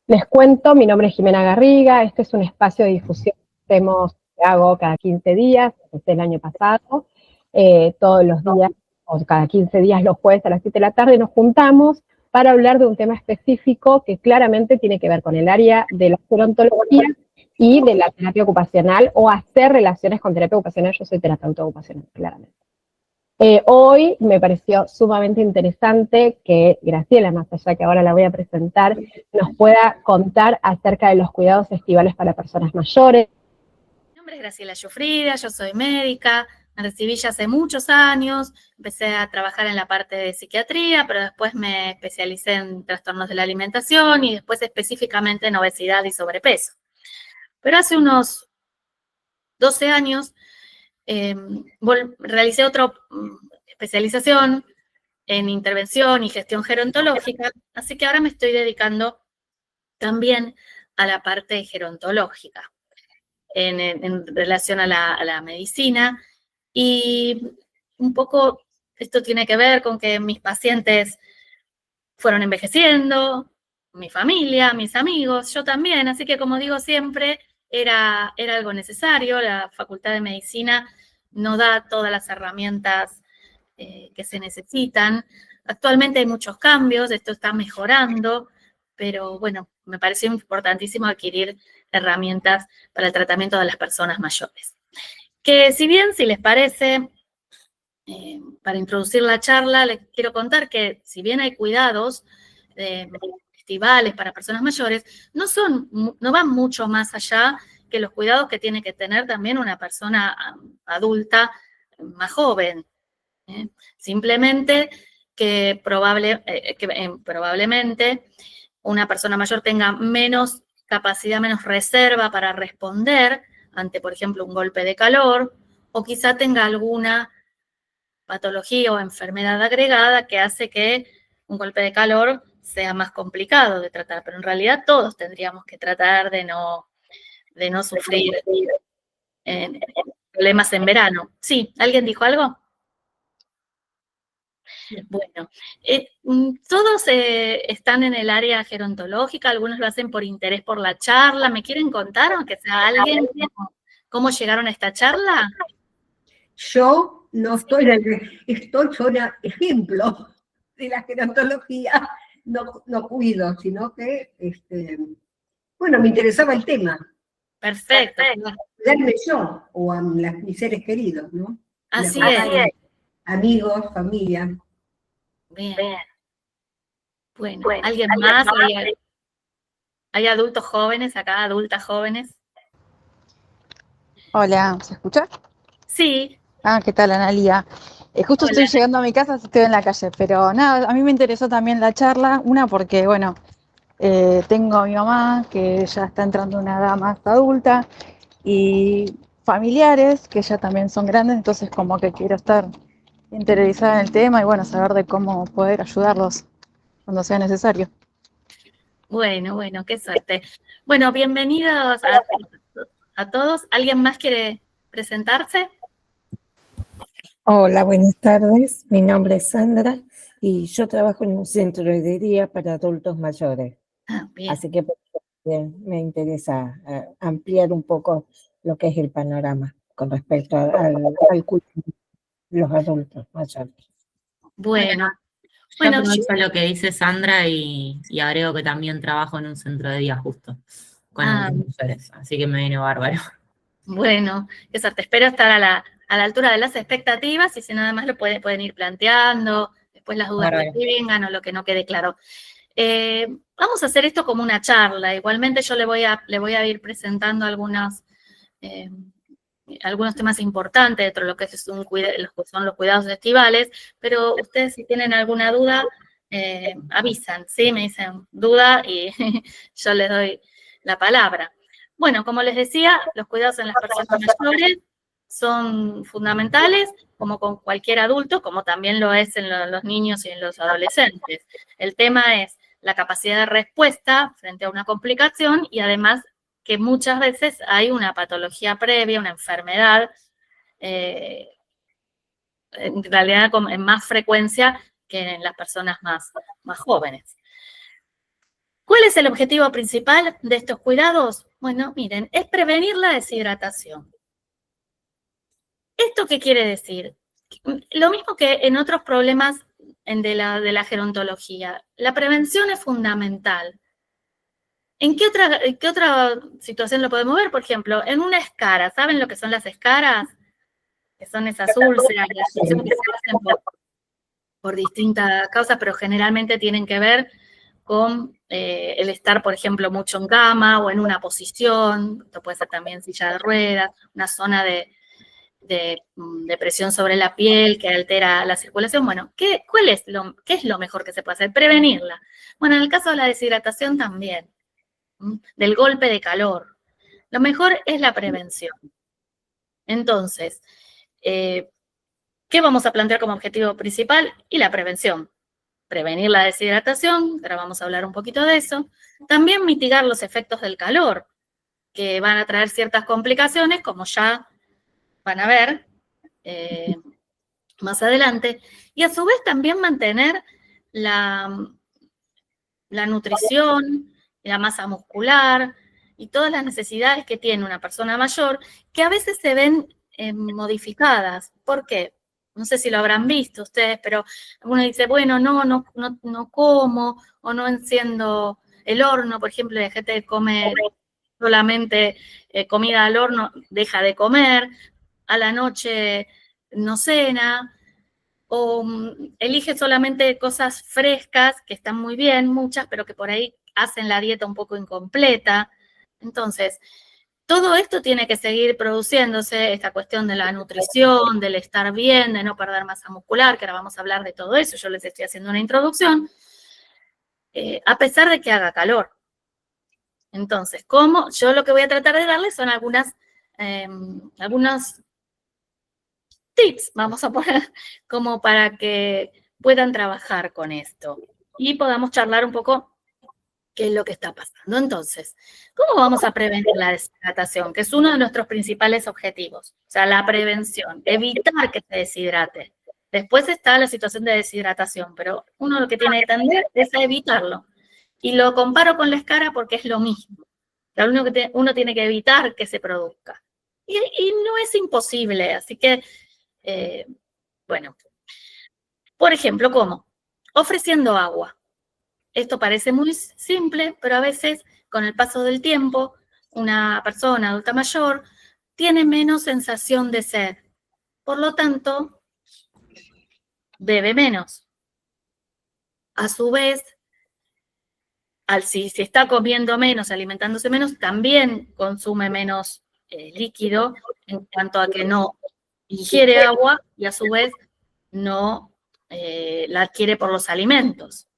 Les cuento, mi nombre es Jimena Garriga, este es un espacio de difusión que hago cada 15 días, desde el año pasado, todos los días, o cada 15 días los jueves a las 7 de la tarde nos juntamos para hablar de un tema específico que claramente tiene que ver con el área de la gerontología y de la terapia ocupacional o hacer relaciones con terapia ocupacional. Yo soy terapeuta ocupacional, claramente. Hoy me pareció sumamente interesante que Graciela, más allá que ahora la voy a presentar, nos pueda contar acerca de los cuidados estivales para personas mayores. Mi nombre es Graciela Giuffrida, yo soy médica, me recibí ya hace muchos años, empecé a trabajar en la parte de psiquiatría, pero después me especialicé en trastornos de la alimentación y después específicamente en obesidad y sobrepeso. Pero hace unos 12 años realicé otra especialización en intervención y gestión gerontológica, así que ahora me estoy dedicando también a la parte gerontológica en relación a la medicina. Y un poco esto tiene que ver con que mis pacientes fueron envejeciendo, mi familia, mis amigos, yo también, así que como digo siempre, era algo necesario. La Facultad de Medicina no da todas las herramientas que se necesitan. Actualmente hay muchos cambios, esto está mejorando, pero bueno, me pareció importantísimo adquirir herramientas para el tratamiento de las personas mayores. Que si bien, si les parece, para introducir la charla, les quiero contar que si bien hay cuidados estivales para personas mayores, no van mucho más allá que los cuidados que tiene que tener también una persona adulta más joven. Simplemente que probablemente una persona mayor tenga menos capacidad, menos reserva para responder ante, por ejemplo, un golpe de calor, o quizá tenga alguna patología o enfermedad agregada que hace que un golpe de calor sea más complicado de tratar, pero en realidad todos tendríamos que tratar de no sufrir problemas en verano. Sí, ¿alguien dijo algo? Bueno, todos están en el área gerontológica, algunos lo hacen por interés por la charla. ¿Me quieren contar, aunque sea alguien, cómo llegaron a esta charla? Yo no estoy, estoy soy ejemplo de la gerontología, no cuido, sino que, bueno, me interesaba el tema. Perfecto. Cuidarme yo o a mis seres queridos, ¿no? Así es. Amigos, familia. Bien. Bueno, ¿alguien más? ¿Hay adultos jóvenes acá, adultas jóvenes? Hola, ¿se escucha? Sí. Ah, ¿qué tal, Analía? Justo Hola. estoy llegando a mi casa, estoy en la calle, pero nada, a mí me interesó también la charla, una porque, bueno, tengo a mi mamá que ya está entrando en una edad más adulta y familiares que ya también son grandes, entonces como que quiero estar interiorizada en el tema y, bueno, saber de cómo poder ayudarlos cuando sea necesario. Bueno, qué suerte. Bueno, bienvenidos a todos. ¿Alguien más quiere presentarse? Hola, buenas tardes. Mi nombre es Sandra y yo trabajo en un centro de día para adultos mayores. Bien. Así que me interesa ampliar un poco lo que es el panorama con respecto al cuidado de los adultos mayores. Bueno, Yo aprovecho lo que dice Sandra y agrego que también trabajo en un centro de día justo con adultos mayores, así que me viene bárbaro. Bueno, qué suerte. Espero estar a la altura de las expectativas y si nada más lo pueden ir planteando, después las dudas que vengan o lo que no quede claro. Vamos a hacer esto como una charla. Igualmente yo le voy a ir presentando algunos temas importantes dentro de lo que son los cuidados estivales, pero ustedes si tienen alguna duda, avisan, ¿sí? Me dicen duda y yo les doy la palabra. Bueno, como les decía, los cuidados en las personas mayores son fundamentales, como con cualquier adulto, como también lo es en los niños y en los adolescentes. El tema es la capacidad de respuesta frente a una complicación y además que muchas veces hay una patología previa, una enfermedad, en realidad en más frecuencia que en las personas más jóvenes. ¿Cuáles es el objetivo principal de estos cuidados? Bueno, miren, es prevenir la deshidratación. ¿Esto qué quiere decir? Lo mismo que en otros problemas de la gerontología. La prevención es fundamental. ¿En qué otra situación lo podemos ver? Por ejemplo, en una escara. ¿Saben lo que son las escaras? Que son esas úlceras, las que se hacen por distintas causas, pero generalmente tienen que ver con el estar, por ejemplo, mucho en cama o en una posición. Esto puede ser también silla de ruedas, una zona de presión sobre la piel que altera la circulación. Bueno, ¿qué es lo mejor que se puede hacer? Prevenirla. Bueno, en el caso de la deshidratación también, del golpe de calor. Lo mejor es la prevención. Entonces, ¿qué vamos a plantear como objetivo principal? Y la prevención. Prevenir la deshidratación, ahora vamos a hablar un poquito de eso. También mitigar los efectos del calor, que van a traer ciertas complicaciones, como ya van a ver más adelante, y a su vez también mantener la nutrición, la masa muscular y todas las necesidades que tiene una persona mayor, que a veces se ven modificadas. ¿Por qué? No sé si lo habrán visto ustedes, pero uno dice, bueno, no como, o no enciendo el horno, por ejemplo, la gente que come solamente comida al horno, deja de comer, a la noche no cena, o elige solamente cosas frescas, que están muy bien, muchas, pero que por ahí hacen la dieta un poco incompleta. Entonces, todo esto tiene que seguir produciéndose, esta cuestión de la nutrición, del estar bien, de no perder masa muscular, que ahora vamos a hablar de todo eso, yo les estoy haciendo una introducción, a pesar de que haga calor. Entonces, yo lo que voy a tratar de darles son algunos tips, vamos a poner, como para que puedan trabajar con esto y podamos charlar un poco qué es lo que está pasando. Entonces, ¿cómo vamos a prevenir la deshidratación? Que es uno de nuestros principales objetivos. O sea, la prevención, evitar que se deshidrate. Después está la situación de deshidratación, pero uno lo que tiene que tender es a evitarlo. Y lo comparo con la escara porque es lo mismo. Lo único que uno tiene que evitar que se produzca. Y no es imposible, así que, bueno. Por ejemplo, ¿cómo? Ofreciendo agua. Esto parece muy simple, pero a veces, con el paso del tiempo, una persona adulta mayor tiene menos sensación de sed. Por lo tanto, bebe menos. A su vez, si está comiendo menos, alimentándose menos, también consume menos líquido en cuanto a que no ingiere agua y a su vez no la adquiere por los alimentos.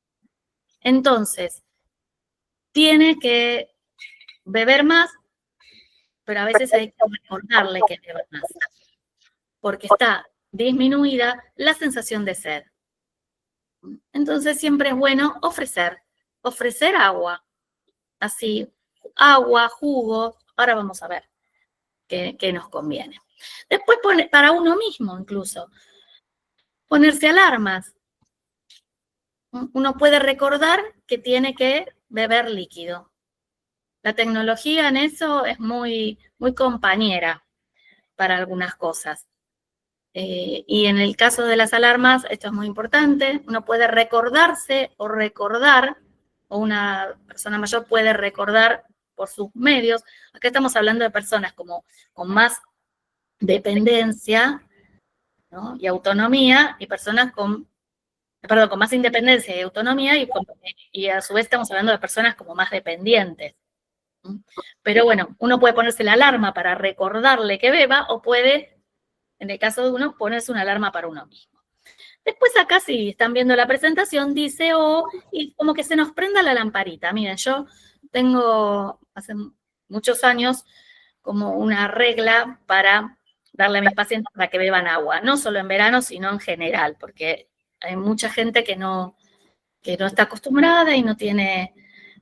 Entonces, tiene que beber más, pero a veces hay que recordarle que beba más, porque está disminuida la sensación de sed. Entonces, siempre es bueno ofrecer agua, así, agua, jugo, ahora vamos a ver qué nos conviene. Después, para uno mismo incluso, ponerse alarmas. Uno puede recordar que tiene que beber líquido. La tecnología en eso es muy, muy compañera para algunas cosas. Y en el caso de las alarmas, esto es muy importante. Uno puede recordarse o recordar, o una persona mayor puede recordar por sus medios. Acá estamos hablando de personas con más dependencia, ¿no? Y autonomía, y personas con más independencia y autonomía, y a su vez estamos hablando de personas como más dependientes. Pero bueno, uno puede ponerse la alarma para recordarle que beba, o puede, en el caso de uno, ponerse una alarma para uno mismo. Después acá, si están viendo la presentación, dice y como que se nos prenda la lamparita. Miren, yo tengo hace muchos años como una regla para darle a mis pacientes para que beban agua, no solo en verano, sino en general, porque hay mucha gente que no está acostumbrada y no tiene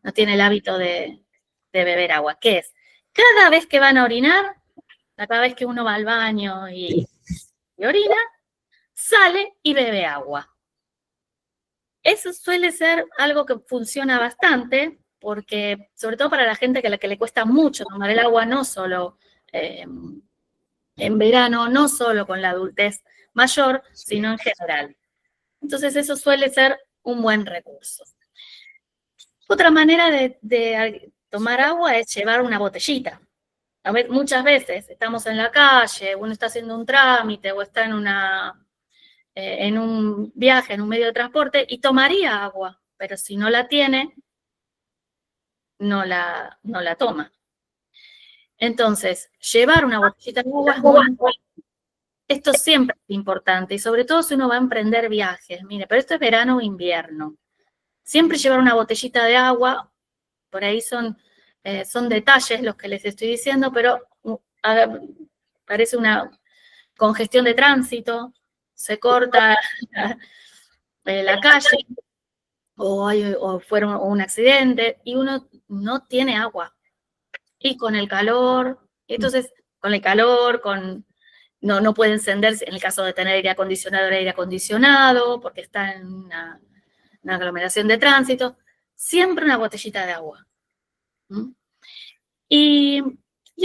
el hábito de beber agua. ¿Qué es? Cada vez que van a orinar, cada vez que uno va al baño y orina, sale y bebe agua. Eso suele ser algo que funciona bastante, porque sobre todo para la gente que le cuesta mucho tomar el agua, no solo en verano, no solo con la adultez mayor, sino en general. Entonces eso suele ser un buen recurso. Otra manera de tomar agua es llevar una botellita. Muchas veces estamos en la calle, uno está haciendo un trámite o está en un viaje, en un medio de transporte, y tomaría agua, pero si no la tiene, no la toma. Entonces, llevar una botellita de agua es muy importante. Esto siempre es importante, y sobre todo si uno va a emprender viajes. Mire, pero esto es verano o invierno. Siempre llevar una botellita de agua, por ahí son detalles los que les estoy diciendo, pero parece una congestión de tránsito, se corta la calle, o fueron un accidente, y uno no tiene agua. Y con el calor, entonces, con el calor, no puede encenderse, en el caso de tener aire acondicionado, porque está en una aglomeración de tránsito, siempre una botellita de agua. Y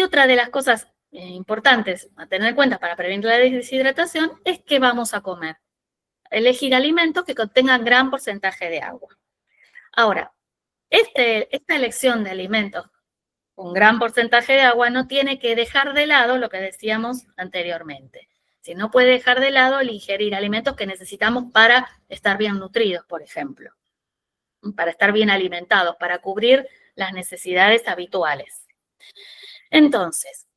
otra de las cosas importantes a tener en cuenta para prevenir la deshidratación es que vamos a comer. Elegir alimentos que contengan gran porcentaje de agua. Ahora, esta elección de alimentos con gran porcentaje de agua no tiene que dejar de lado lo que decíamos anteriormente. Si no puede dejar de lado el ingerir alimentos que necesitamos para estar bien nutridos, por ejemplo, para estar bien alimentados, para cubrir las necesidades habituales. Entonces,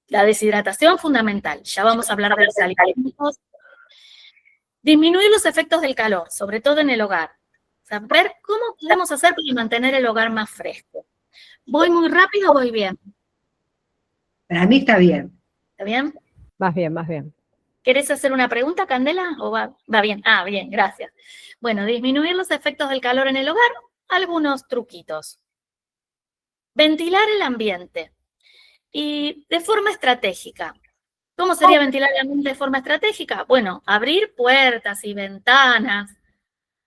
la deshidratación fundamental. Ya vamos a hablar de los alimentos. Disminuir los efectos del calor, sobre todo en el hogar. Saber cómo podemos hacer para mantener el hogar más fresco. ¿Voy muy rápido o voy bien? Para mí está bien. ¿Está bien? Más bien, más bien. ¿Querés hacer una pregunta, Candela? ¿O va bien? Ah, bien, gracias. Bueno, disminuir los efectos del calor en el hogar, algunos truquitos. Ventilar el ambiente. Y de forma estratégica. ¿Cómo sería ventilar el ambiente de forma estratégica? Bueno, abrir puertas y ventanas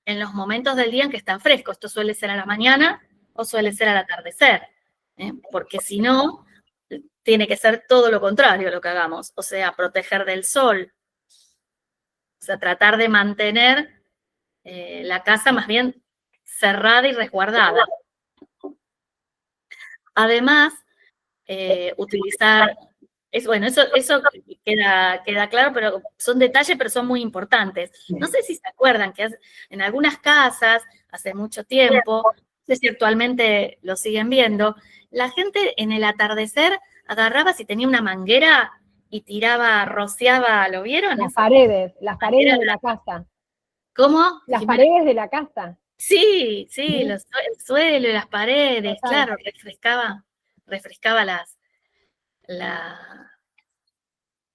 en los momentos del día en que están frescos. Esto suele ser a la mañana o suele ser al atardecer, porque si no, tiene que ser todo lo contrario lo que hagamos, o sea, proteger del sol, o sea, tratar de mantener la casa más bien cerrada y resguardada. Además, utilizar, eso queda claro, pero son detalles, pero son muy importantes. No sé si se acuerdan que en algunas casas, hace mucho tiempo, no sé si actualmente lo siguen viendo, la gente en el atardecer agarraba, si tenía una manguera y tiraba, rociaba, ¿lo vieron? Las paredes de la casa. ¿Cómo? Las paredes de la casa. Sí, el suelo y las paredes, Total. claro, refrescaba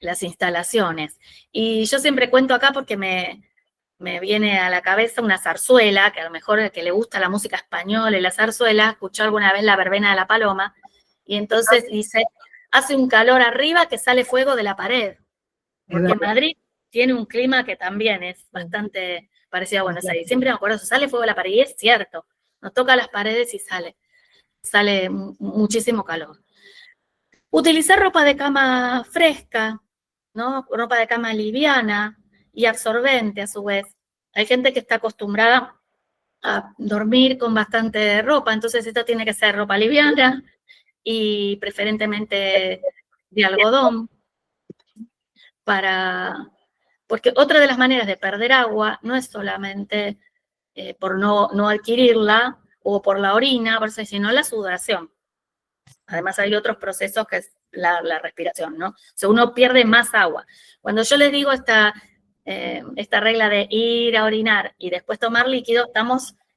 las instalaciones. Y yo siempre cuento acá porque me viene a la cabeza una zarzuela, que a lo mejor el que le gusta la música española y la zarzuela, escuchó alguna vez la verbena de la paloma, y entonces dice, hace un calor arriba que sale fuego de la pared. Porque Madrid tiene un clima que también es bastante parecido a Buenos Aires. Siempre me acuerdo eso, sale fuego de la pared, y es cierto, nos toca las paredes y sale muchísimo calor. Utilizar ropa de cama fresca, ¿no? Ropa de cama liviana y absorbente a su vez. Hay gente que está acostumbrada a dormir con bastante ropa, entonces esta tiene que ser ropa liviana y preferentemente de algodón, porque otra de las maneras de perder agua no es solamente por no adquirirla o por la orina, sino la sudoración. Además hay otros procesos que es la respiración, ¿no? O sea, uno pierde más agua. Cuando yo les digo esta regla de ir a orinar y después tomar líquido,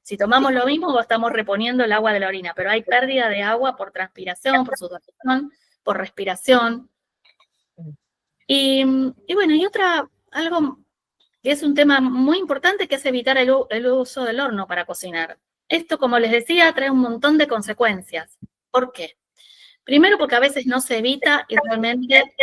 si tomamos lo mismo, estamos reponiendo el agua de la orina, pero hay pérdida de agua por transpiración, por sudoración, por respiración. Y bueno, y algo que es un tema muy importante, que es evitar el uso del horno para cocinar. Esto, como les decía, trae un montón de consecuencias. ¿Por qué? Primero, porque a veces no se evita y realmente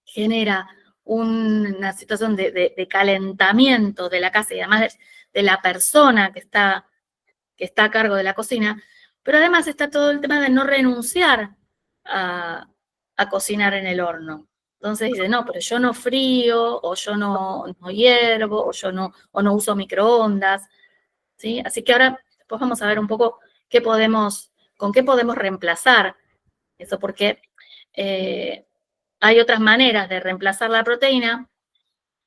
genera una situación de calentamiento de la casa y además de la persona que que está a cargo de la cocina, pero además está todo el tema de no renunciar a cocinar en el horno. Entonces dice, no, pero yo no frío, o yo no hiervo, o no uso microondas, ¿sí? Así que ahora después vamos a ver un poco con qué podemos reemplazar eso, porque hay otras maneras de reemplazar la proteína,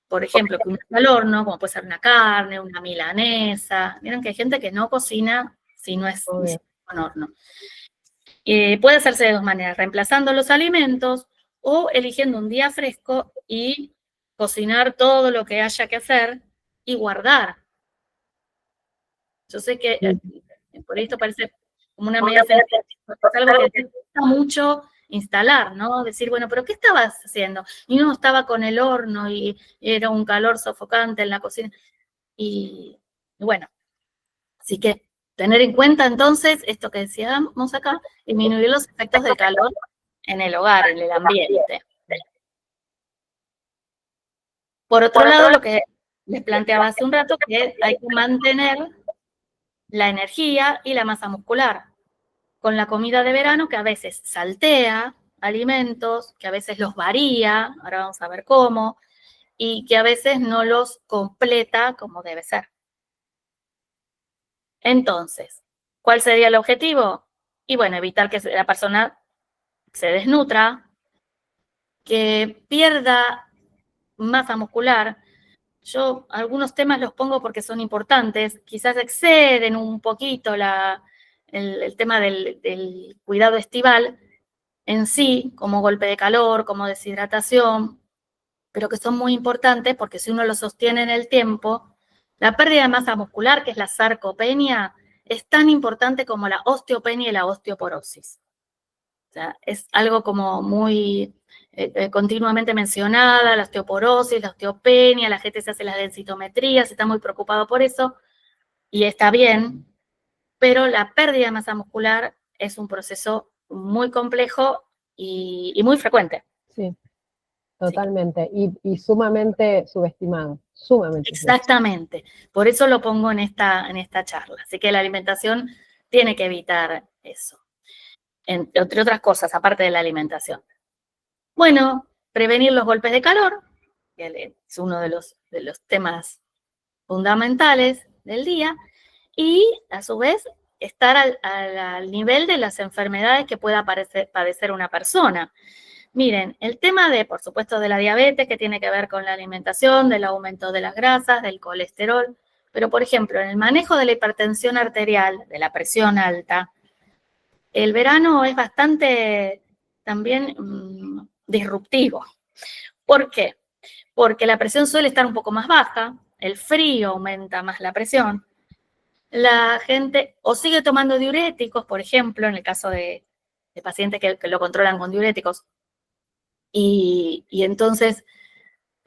por ejemplo, que uno al horno, como puede ser una carne, una milanesa. Vieron que hay gente que no cocina si no es con horno. Puede hacerse de dos maneras, reemplazando los alimentos o eligiendo un día fresco y cocinar todo lo que haya que hacer y guardar. Yo sé que por esto parece como una media sencilla, es algo que te gusta mucho instalar, ¿no? Decir, bueno, pero ¿qué estabas haciendo? Y no, estaba con el horno y era un calor sofocante en la cocina. Y bueno, así que tener en cuenta entonces esto que decíamos acá, disminuir los efectos del calor en el hogar, en el ambiente. Por otro lado, lo que les planteaba hace un rato, que hay que mantener la energía y la masa muscular con la comida de verano, que a veces saltea alimentos, que a veces los varía, ahora vamos a ver cómo, y que a veces no los completa como debe ser. Entonces, ¿cuál sería el objetivo? Y bueno, evitar que la persona se desnutra, que pierda masa muscular. Yo algunos temas los pongo porque son importantes, quizás exceden un poquito el tema del cuidado estival en sí, como golpe de calor, como deshidratación, pero que son muy importantes porque si uno lo sostiene en el tiempo, la pérdida de masa muscular, que es la sarcopenia, es tan importante como la osteopenia y la osteoporosis. O sea, es algo como muy continuamente mencionada, la osteoporosis, la osteopenia, la gente se hace las densitometrías, está muy preocupado por eso, y está bien, pero la pérdida de masa muscular es un proceso muy complejo y muy frecuente. Sí, totalmente. Y sumamente subestimado, sumamente. Exactamente. Por eso lo pongo en esta charla. Así que la alimentación tiene que evitar eso. Entre otras cosas, aparte de la alimentación. Bueno, prevenir los golpes de calor, que es uno de los temas fundamentales del día, y a su vez estar al nivel de las enfermedades que pueda padecer una persona. Miren, el tema por supuesto, de la diabetes, que tiene que ver con la alimentación, del aumento de las grasas, del colesterol, pero por ejemplo, en el manejo de la hipertensión arterial, de la presión alta, el verano es bastante también disruptivo. ¿Por qué? Porque la presión suele estar un poco más baja, el frío aumenta más la presión, la gente o sigue tomando diuréticos, por ejemplo, en el caso de pacientes que lo controlan con diuréticos, y entonces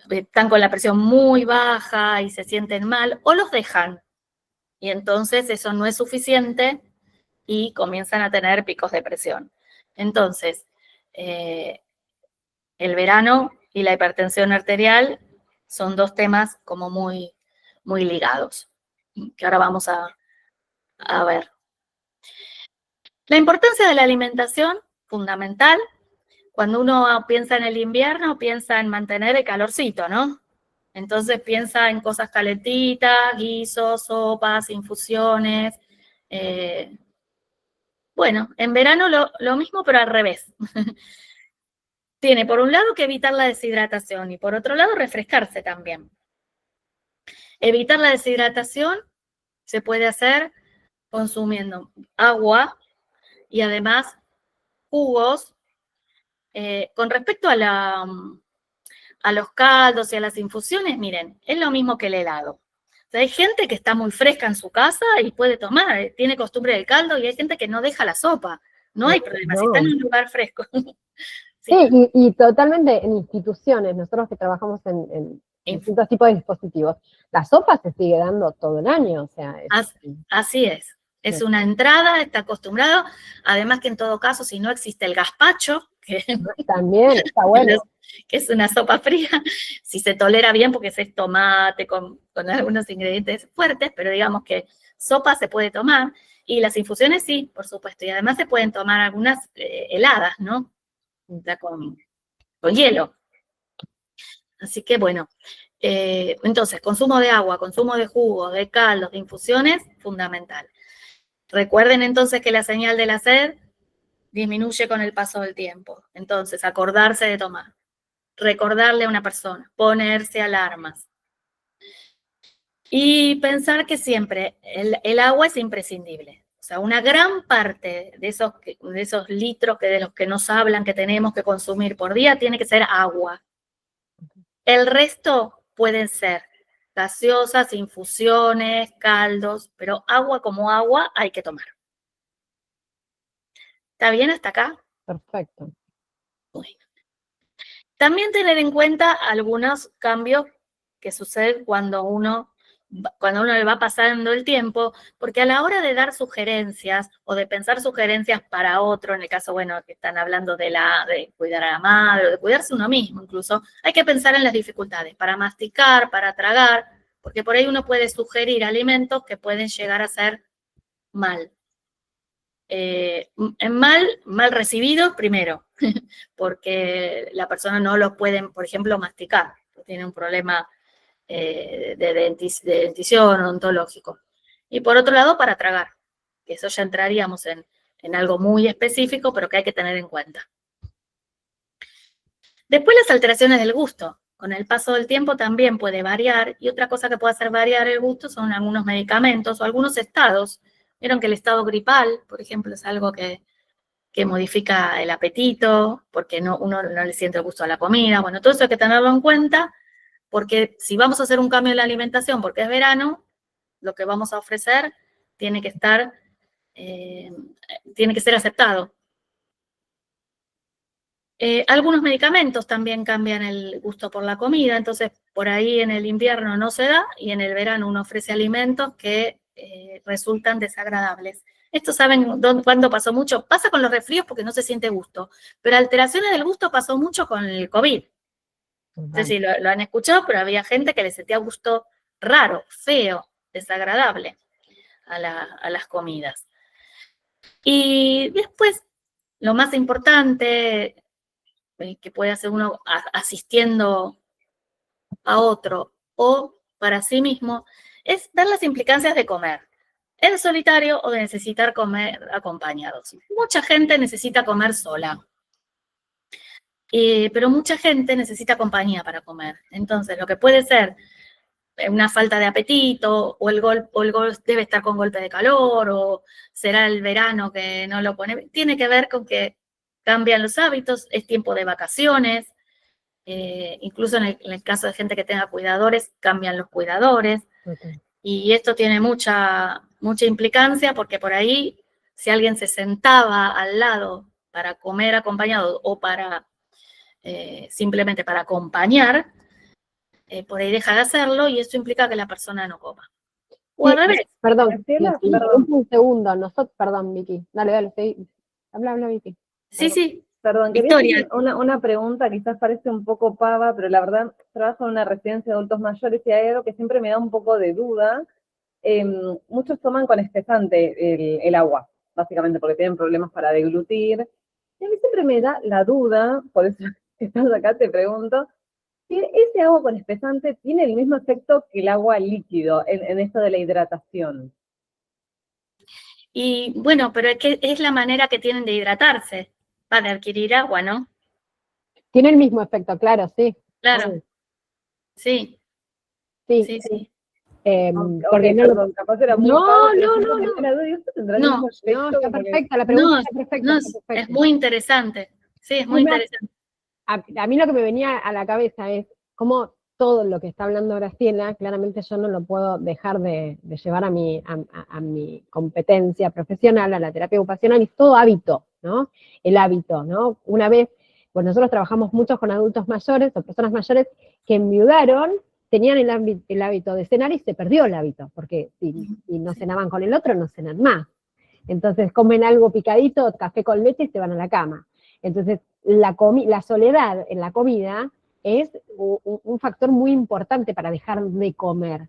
están con la presión muy baja y se sienten mal, o los dejan, y entonces eso no es suficiente y comienzan a tener picos de presión. Entonces, el verano y la hipertensión arterial son dos temas como muy, muy ligados, que ahora vamos a ver. La importancia de la alimentación, fundamental. Cuando uno piensa en el invierno, piensa en mantener el calorcito, ¿no? Entonces piensa en cosas calentitas, guisos, sopas, infusiones. Bueno, en verano lo mismo, pero al revés. Tiene por un lado que evitar la deshidratación y por otro lado refrescarse también. Evitar la deshidratación se puede hacer consumiendo agua y además jugos. Con respecto a los caldos y a las infusiones, miren, es lo mismo que el helado. O sea, hay gente que está muy fresca en su casa y puede tomar, tiene costumbre del caldo, y hay gente que no deja la sopa. No hay problema, si está en un lugar fresco. Sí, y totalmente en instituciones, nosotros que trabajamos en distintos tipos de dispositivos, la sopa se sigue dando todo el año, o sea. Así es. Es una entrada, está acostumbrado. Además que en todo caso, si no existe el gazpacho, que también está bueno, que es una sopa fría, si se tolera bien porque es tomate con algunos ingredientes fuertes, pero digamos que sopa se puede tomar, y las infusiones sí, por supuesto, y además se pueden tomar algunas heladas, ¿no? Ya con hielo. Así que bueno, entonces, consumo de agua, consumo de jugos, de caldos, de infusiones, fundamental. Recuerden entonces que la señal de la sed disminuye con el paso del tiempo. Entonces, acordarse de tomar, recordarle a una persona, ponerse alarmas. Y pensar que siempre el agua es imprescindible. O sea, una gran parte de esos litros de los que nos hablan que tenemos que consumir por día tiene que ser agua. El resto pueden ser gaseosas, infusiones, caldos, pero agua como agua hay que tomar. ¿Está bien hasta acá? Perfecto. Bueno. También tener en cuenta algunos cambios que suceden cuando uno le va pasando el tiempo, porque a la hora de dar sugerencias o de pensar sugerencias para otro, en el caso, bueno, que están hablando de cuidar a la madre, o de cuidarse uno mismo incluso, hay que pensar en las dificultades, para masticar, para tragar, porque por ahí uno puede sugerir alimentos que pueden llegar a ser mal. Mal recibidos, primero, porque la persona no lo puede, por ejemplo, masticar, tiene un problema de dentición odontológico. Y por otro lado, para tragar, que eso ya entraríamos en algo muy específico, pero que hay que tener en cuenta. Después las alteraciones del gusto. Con el paso del tiempo también puede variar, y otra cosa que puede hacer variar el gusto son algunos medicamentos o algunos estados. Vieron que el estado gripal, por ejemplo, es algo que modifica el apetito, porque uno no le siente el gusto a la comida. Bueno, todo eso hay que tenerlo en cuenta, porque si vamos a hacer un cambio en la alimentación porque es verano, lo que vamos a ofrecer tiene que ser aceptado. Algunos medicamentos también cambian el gusto por la comida, entonces por ahí en el invierno no se da y en el verano uno ofrece alimentos que resultan desagradables. Esto saben cuándo pasó mucho. Pasa con los resfríos porque no se siente gusto, pero alteraciones del gusto pasó mucho con el COVID. No sé si lo han escuchado, pero había gente que le sentía gusto raro, feo, desagradable a las comidas. Y después, lo más importante que puede hacer uno asistiendo a otro o para sí mismo, es ver las implicancias de comer en solitario o de necesitar comer acompañados. Mucha gente necesita comer sola, pero mucha gente necesita compañía para comer. Entonces, lo que puede ser una falta de apetito, o el gol debe estar con golpe de calor, o será el verano que no lo pone, tiene que ver con que cambian los hábitos, es tiempo de vacaciones, incluso en el caso de gente que tenga cuidadores, cambian los cuidadores, y esto tiene mucha implicancia, porque por ahí, si alguien se sentaba al lado para comer acompañado o para simplemente para acompañar, por ahí deja de hacerlo y eso implica que la persona no coma. O al revés. Perdón, un segundo. Perdón, Vicky. Dale, habla, Vicky. Sí. Perdón, Victoria. quería hacer una pregunta, quizás parece un poco pava, pero la verdad trabajo en una residencia de adultos mayores y hay algo que siempre me da un poco de duda. Muchos toman con espesante el agua, básicamente porque tienen problemas para deglutir. Y a mí siempre me da la duda, por eso que estás acá te pregunto, si ese agua con espesante tiene el mismo efecto que el agua líquido en esto de la hidratación. Y bueno, pero es la manera que tienen de hidratarse, de adquirir agua, ¿no? Tiene el mismo efecto, claro, sí. Claro. Sí. Porque perdón, capaz era muy pavo, no, está perfecta, la pregunta está perfecta. Es muy interesante. Sí, es muy interesante. A mí lo que me venía a la cabeza es cómo todo lo que está hablando Graciela, claramente yo no lo puedo dejar de llevar a mi competencia profesional, a la terapia ocupacional, y es todo hábito, ¿no? El hábito, ¿no? Una vez, pues nosotros trabajamos mucho con adultos mayores o personas mayores que enviudaron, tenían el hábito de cenar y se perdió el hábito, porque si no cenaban con el otro, no cenan más. Entonces comen algo picadito, café con leche y se van a la cama. Entonces la soledad en la comida es un factor muy importante para dejar de comer.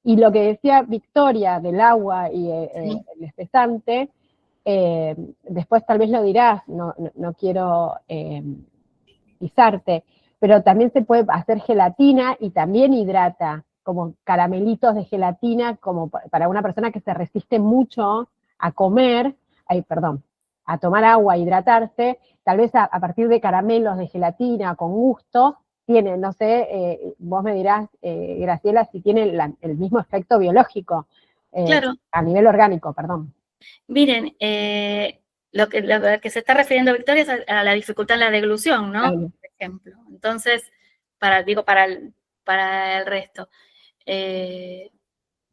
Y lo que decía Victoria del agua y Sí. el espesante, después tal vez lo dirás, no quiero pisarte, pero también se puede hacer gelatina y también hidrata, como caramelitos de gelatina, como para una persona que se resiste mucho a comer, a tomar agua, hidratarse, tal vez a partir de caramelos de gelatina con gusto, tiene, no sé, vos me dirás, Graciela, si tiene el mismo efecto biológico, Claro. a nivel orgánico, perdón. Miren, lo que se está refiriendo Victoria es a la dificultad en la deglución, ¿no? Claro. Por ejemplo. Entonces, para el resto.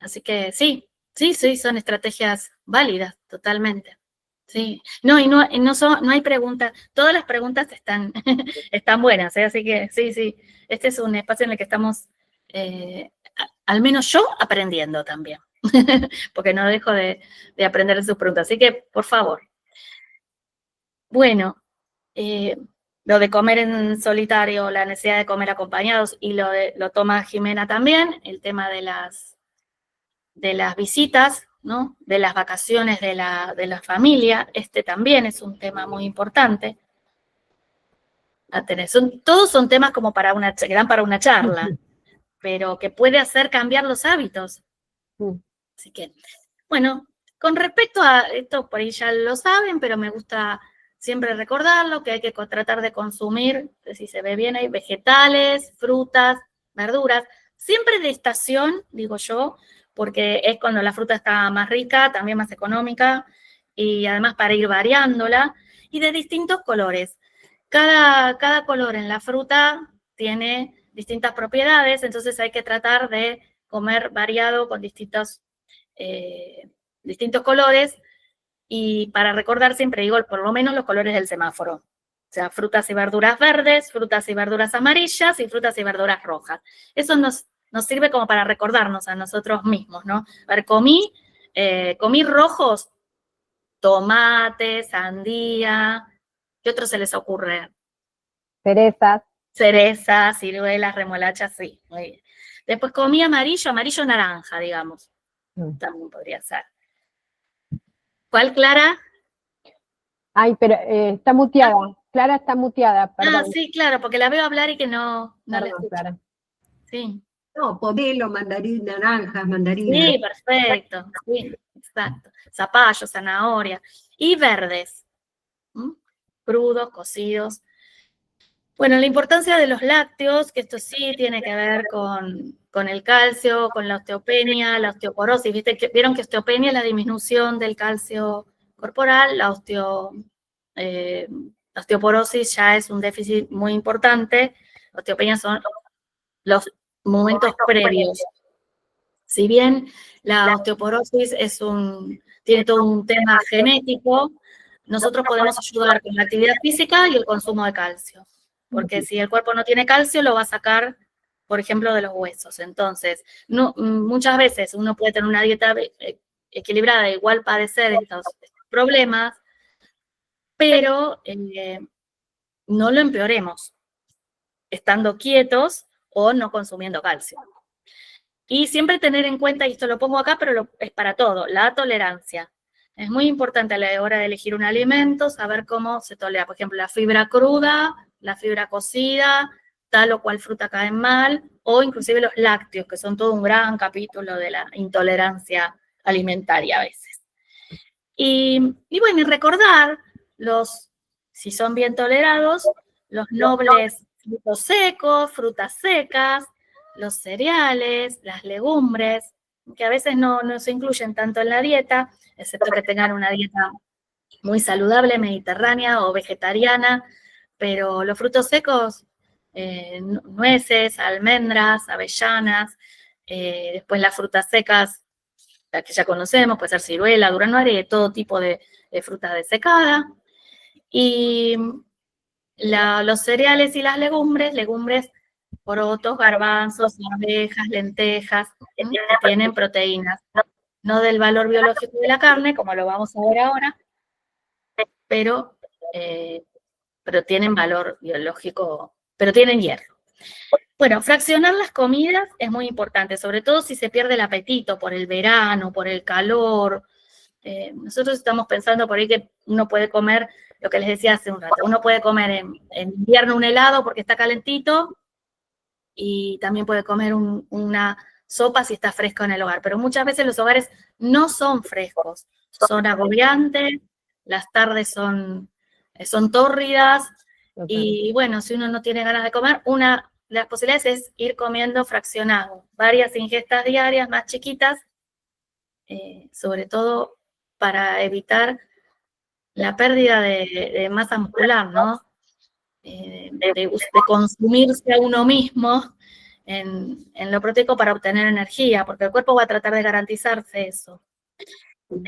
Así que sí, son estrategias válidas, totalmente. Sí. No, y no hay preguntas, todas las preguntas están, están buenas, ¿eh? Así que sí. Este es un espacio en el que estamos, al menos yo, aprendiendo también. Porque no dejo de aprender de sus preguntas. Así que, por favor. Bueno, lo de comer en solitario, la necesidad de comer acompañados, y lo toma Jimena también, el tema de las visitas, ¿no? De las vacaciones de la familia, este también es un tema muy importante a tener. Todos son temas como que dan para una charla, pero que puede hacer cambiar los hábitos. Así que, bueno, con respecto a esto, por ahí ya lo saben, pero me gusta siempre recordarlo, que hay que tratar de consumir, si se ve bien, hay vegetales, frutas, verduras, siempre de estación, digo yo, porque es cuando la fruta está más rica, también más económica, y además para ir variándola, y de distintos colores. Cada color en la fruta tiene distintas propiedades, entonces hay que tratar de comer variado con distintos colores, y para recordar siempre digo por lo menos los colores del semáforo. O sea, frutas y verduras verdes, frutas y verduras amarillas y frutas y verduras rojas. Eso nos sirve como para recordarnos a nosotros mismos, ¿no? A ver, comí rojos, tomate, sandía, ¿qué otro se les ocurre? Cerezas, ciruelas, remolachas, sí, muy bien. Después comí amarillo, naranja, digamos. También podría ser. ¿Cuál, Clara? Ay, pero está muteada. Clara está muteada, perdón. Sí, claro, porque la veo hablar y que no la escucho. Clara. Sí. No, pomelo, mandarina, naranjas, mandarinas. Sí, perfecto. Sí, exacto. Zapallo, zanahoria. Y verdes. Crudos, cocidos. Bueno, la importancia de los lácteos, que esto sí tiene que ver con el calcio, con la osteopenia, la osteoporosis. Vieron que osteopenia es la disminución del calcio corporal, la osteoporosis ya es un déficit muy importante. La osteopenia son los momentos previos. Si bien la osteoporosis tiene todo un tema genético, nosotros podemos ayudar con la actividad física y el consumo de calcio. Porque si el cuerpo no tiene calcio, lo va a sacar, por ejemplo, de los huesos. Entonces, muchas veces uno puede tener una dieta equilibrada, igual padecer estos problemas, pero no lo empeoremos estando quietos o no consumiendo calcio. Y siempre tener en cuenta, y esto lo pongo acá, pero es para todo, la tolerancia. Es muy importante a la hora de elegir un alimento, saber cómo se tolera. Por ejemplo, la fibra cruda, la fibra cocida, tal o cual fruta cae mal, o inclusive los lácteos, que son todo un gran capítulo de la intolerancia alimentaria a veces. Y bueno, y recordar si son bien tolerados, los nobles frutos secos, frutas secas, los cereales, las legumbres, que a veces no se incluyen tanto en la dieta, excepto que tengan una dieta muy saludable, mediterránea o vegetariana, pero los frutos secos, nueces, almendras, avellanas, después las frutas secas, las que ya conocemos, puede ser ciruela, durazno, y todo tipo de frutas desecada. Y los cereales y las legumbres, porotos, garbanzos, arvejas, lentejas, que tienen proteínas, no del valor biológico de la carne, como lo vamos a ver ahora, pero tienen valor biológico, pero tienen hierro. Bueno, fraccionar las comidas es muy importante, sobre todo si se pierde el apetito por el verano, por el calor. Nosotros estamos pensando por ahí que uno puede comer, lo que les decía hace un rato, uno puede comer en invierno un helado porque está calentito y también puede comer una sopa si está fresco en el hogar, pero muchas veces los hogares no son frescos, son agobiantes, las tardes son tórridas y bueno, si uno no tiene ganas de comer, una de las posibilidades es ir comiendo fraccionado, varias ingestas diarias más chiquitas, sobre todo para evitar la pérdida de masa muscular, ¿no? De consumirse a uno mismo en lo proteico para obtener energía, porque el cuerpo va a tratar de garantizarse eso.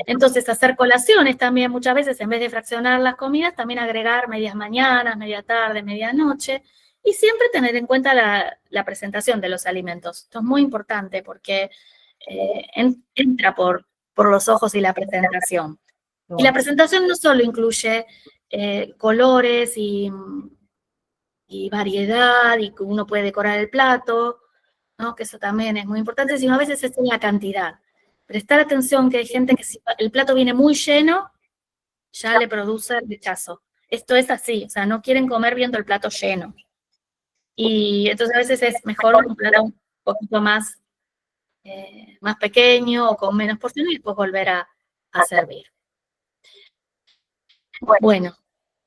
Entonces, hacer colaciones también muchas veces, en vez de fraccionar las comidas, también agregar medias mañanas, media tarde, medianoche, y siempre tener en cuenta la presentación de los alimentos. Esto es muy importante porque entra por los ojos y la presentación. Y la presentación no solo incluye colores y variedad, y que uno puede decorar el plato, ¿no? Que eso también es muy importante, sino a veces es en la cantidad. Prestar atención que hay gente que si el plato viene muy lleno, ya le produce rechazo. Esto es así, o sea, no quieren comer viendo el plato lleno. Y entonces a veces es mejor un plato un poquito más pequeño o con menos porciones y después volver a servir. Bueno,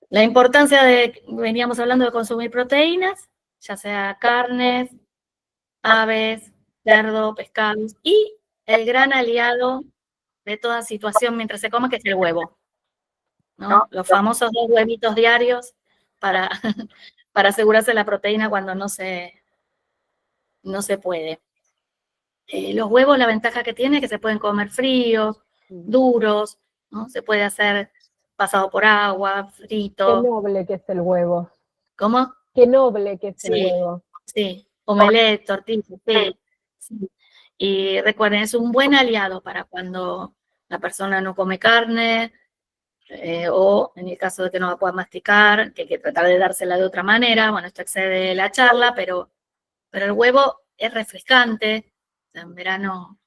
la importancia veníamos hablando de consumir proteínas, ya sea carnes, aves, cerdo, pescados, y el gran aliado de toda situación mientras se coma, que es el huevo, ¿no? Los famosos 2 huevitos diarios para asegurarse la proteína cuando no se puede. Los huevos, la ventaja que tiene es que se pueden comer fríos, duros, ¿no? Se puede hacer pasado por agua, frito. Qué noble que es el huevo. ¿Cómo? Qué noble que es el huevo. Sí, omelette, tortilla, sí. Y recuerden, es un buen aliado para cuando la persona no come carne, o en el caso de que no la pueda masticar, que hay que tratar de dársela de otra manera. Bueno, esto excede la charla, pero el huevo es refrescante. O sea, en verano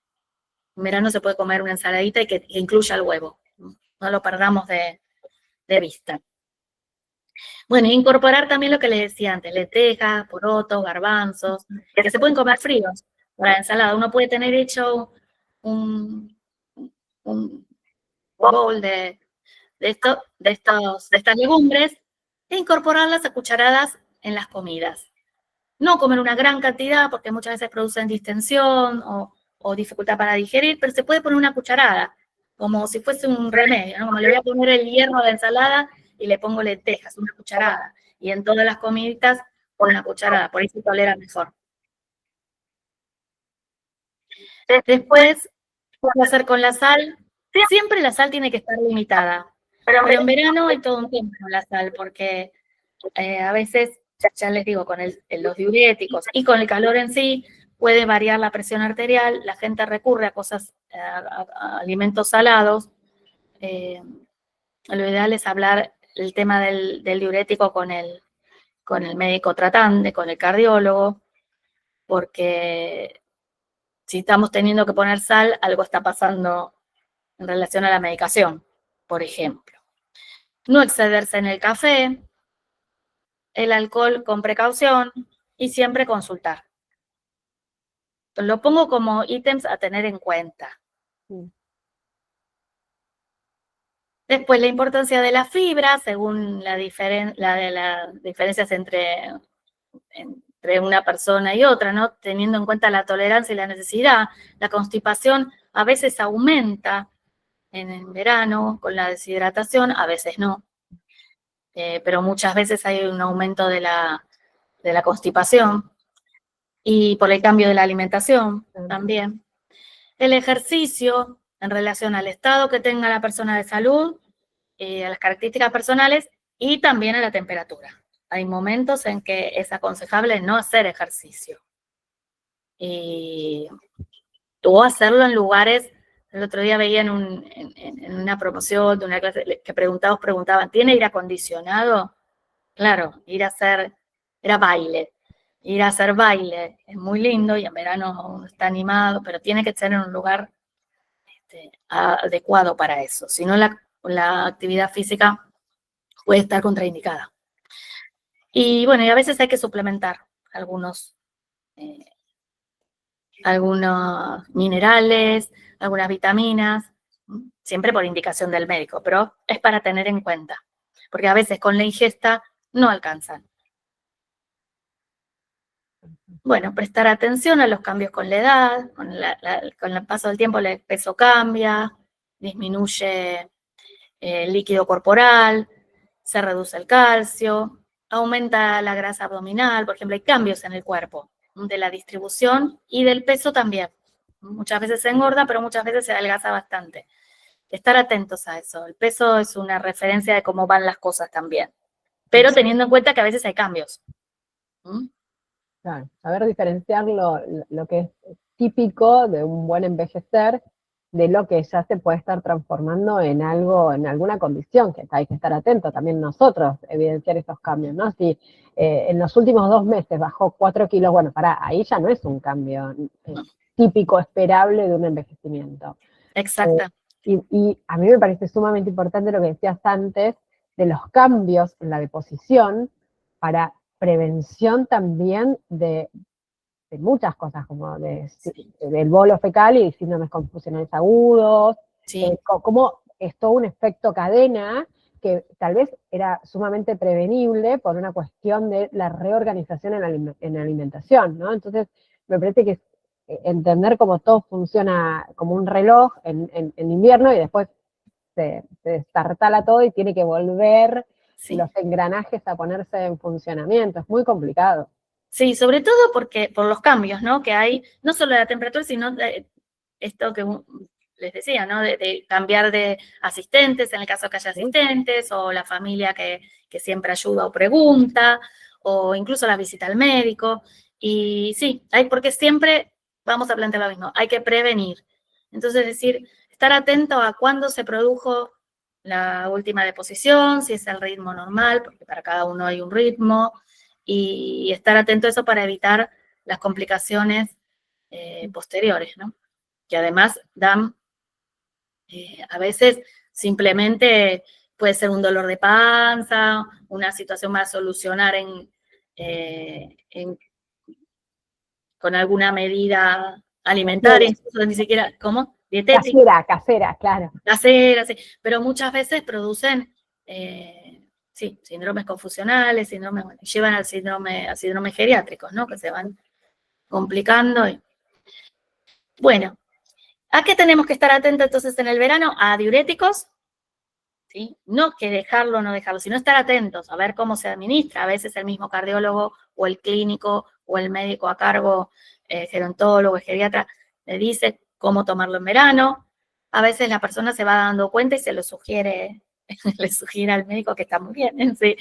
se puede comer una ensaladita y que incluya el huevo. No lo perdamos de vista. Bueno, incorporar también lo que les decía antes, lentejas, porotos, garbanzos, que se pueden comer fríos para la ensalada. Uno puede tener hecho un bowl de estas legumbres e incorporarlas a cucharadas en las comidas. No comer una gran cantidad porque muchas veces producen distensión o dificultad para digerir, pero se puede poner una cucharada, como si fuese un remedio, ¿no? Como le voy a poner el hierro a la ensalada y le pongo lentejas, una cucharada. Y en todas las comiditas, una cucharada, por ahí se tolera mejor. Después, ¿qué voy a hacer con la sal? Siempre la sal tiene que estar limitada. Pero en verano hay todo un tiempo con la sal, porque a veces, ya les digo, con los diuréticos y con el calor en sí, puede variar la presión arterial, la gente recurre a cosas, a alimentos salados. Lo ideal es hablar el tema del diurético con el médico tratante, con el cardiólogo, porque si estamos teniendo que poner sal, algo está pasando en relación a la medicación, por ejemplo. No excederse en el café, el alcohol con precaución y siempre consultar. Lo pongo como ítems a tener en cuenta. Después, la importancia de la fibra, según las diferencias entre una persona y otra, ¿no? Teniendo en cuenta la tolerancia y la necesidad. La constipación a veces aumenta en el verano con la deshidratación, a veces no. Pero muchas veces hay un aumento de la constipación y por el cambio de la alimentación también. El ejercicio en relación al estado que tenga la persona de salud, a las características personales y también a la temperatura. Hay momentos en que es aconsejable no hacer ejercicio. O hacerlo en lugares. El otro día veía en una promoción de una clase que preguntaban, ¿tiene aire acondicionado? Claro, ir a hacer, era baile. Ir a hacer baile es muy lindo y en verano uno está animado, pero tiene que ser en un lugar adecuado para eso. Si no, la actividad física puede estar contraindicada. Y bueno, y a veces hay que suplementar algunos minerales, algunas vitaminas, siempre por indicación del médico, pero es para tener en cuenta, porque a veces con la ingesta no alcanzan. Bueno, prestar atención a los cambios con la edad, con el paso del tiempo el peso cambia, disminuye el líquido corporal, se reduce el calcio, aumenta la grasa abdominal, por ejemplo, hay cambios en el cuerpo, de la distribución y del peso también. Muchas veces se engorda, pero muchas veces se adelgaza bastante. Estar atentos a eso. El peso es una referencia de cómo van las cosas también, pero teniendo en cuenta que a veces hay cambios. Claro, saber diferenciar lo que es típico de un buen envejecer de lo que ya se puede estar transformando en algo, en alguna condición, que hay que estar atento también nosotros, evidenciar esos cambios, ¿no? Si en los últimos 2 meses bajó 4 kilos, bueno, ahí ya no es un cambio típico, esperable de un envejecimiento. Exacto. Y a mí me parece sumamente importante lo que decías antes, de los cambios en la deposición para prevención también de muchas cosas, como del bolo fecal y síndromes confusionales agudos, como es todo un efecto cadena que tal vez era sumamente prevenible por una cuestión de la reorganización en la alimentación, ¿no? Entonces, me parece que entender cómo todo funciona como un reloj en invierno y después se destartala todo y tiene que volver los engranajes a ponerse en funcionamiento. Es muy complicado. Sí, sobre todo por los cambios, ¿no? Que hay, no solo de la temperatura, sino esto que les decía, ¿no? De cambiar de asistentes, en el caso que haya asistentes, o la familia que siempre ayuda o pregunta, o incluso la visita al médico. Y sí, porque siempre vamos a plantear lo mismo, hay que prevenir. Entonces, es decir, estar atento a cuándo se produjo la última deposición, si es el ritmo normal, porque para cada uno hay un ritmo, y estar atento a eso para evitar las complicaciones posteriores, ¿no? Que además dan, a veces simplemente puede ser un dolor de panza, una situación más a solucionar con alguna medida alimentaria, incluso ni siquiera, ¿cómo? Dietética. Casera, claro. Casera, sí, pero muchas veces producen síndromes confusionales, llevan al síndrome geriátrico, ¿no? Que se van complicando. Bueno, ¿a qué tenemos que estar atentos entonces en el verano? A diuréticos, ¿sí? No que dejarlo o no dejarlo, sino estar atentos a ver cómo se administra. A veces el mismo cardiólogo o el clínico o el médico a cargo, gerontólogo, geriatra, le dice cómo tomarlo en verano. A veces la persona se va dando cuenta y se lo sugiere, le sugiere al médico que está muy bien, ¿sí?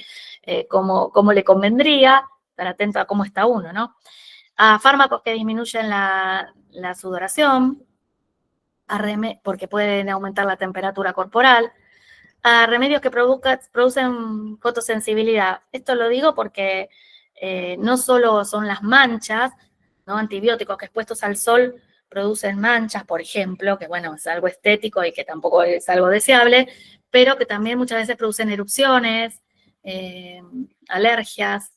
Cómo le convendría, estar atento a cómo está uno, ¿no? A fármacos que disminuyen la sudoración, porque pueden aumentar la temperatura corporal, a remedios que producen fotosensibilidad. Esto lo digo porque no solo son las manchas, ¿no? Antibióticos que expuestos al sol producen manchas, por ejemplo, que bueno, es algo estético y que tampoco es algo deseable, pero que también muchas veces producen erupciones, alergias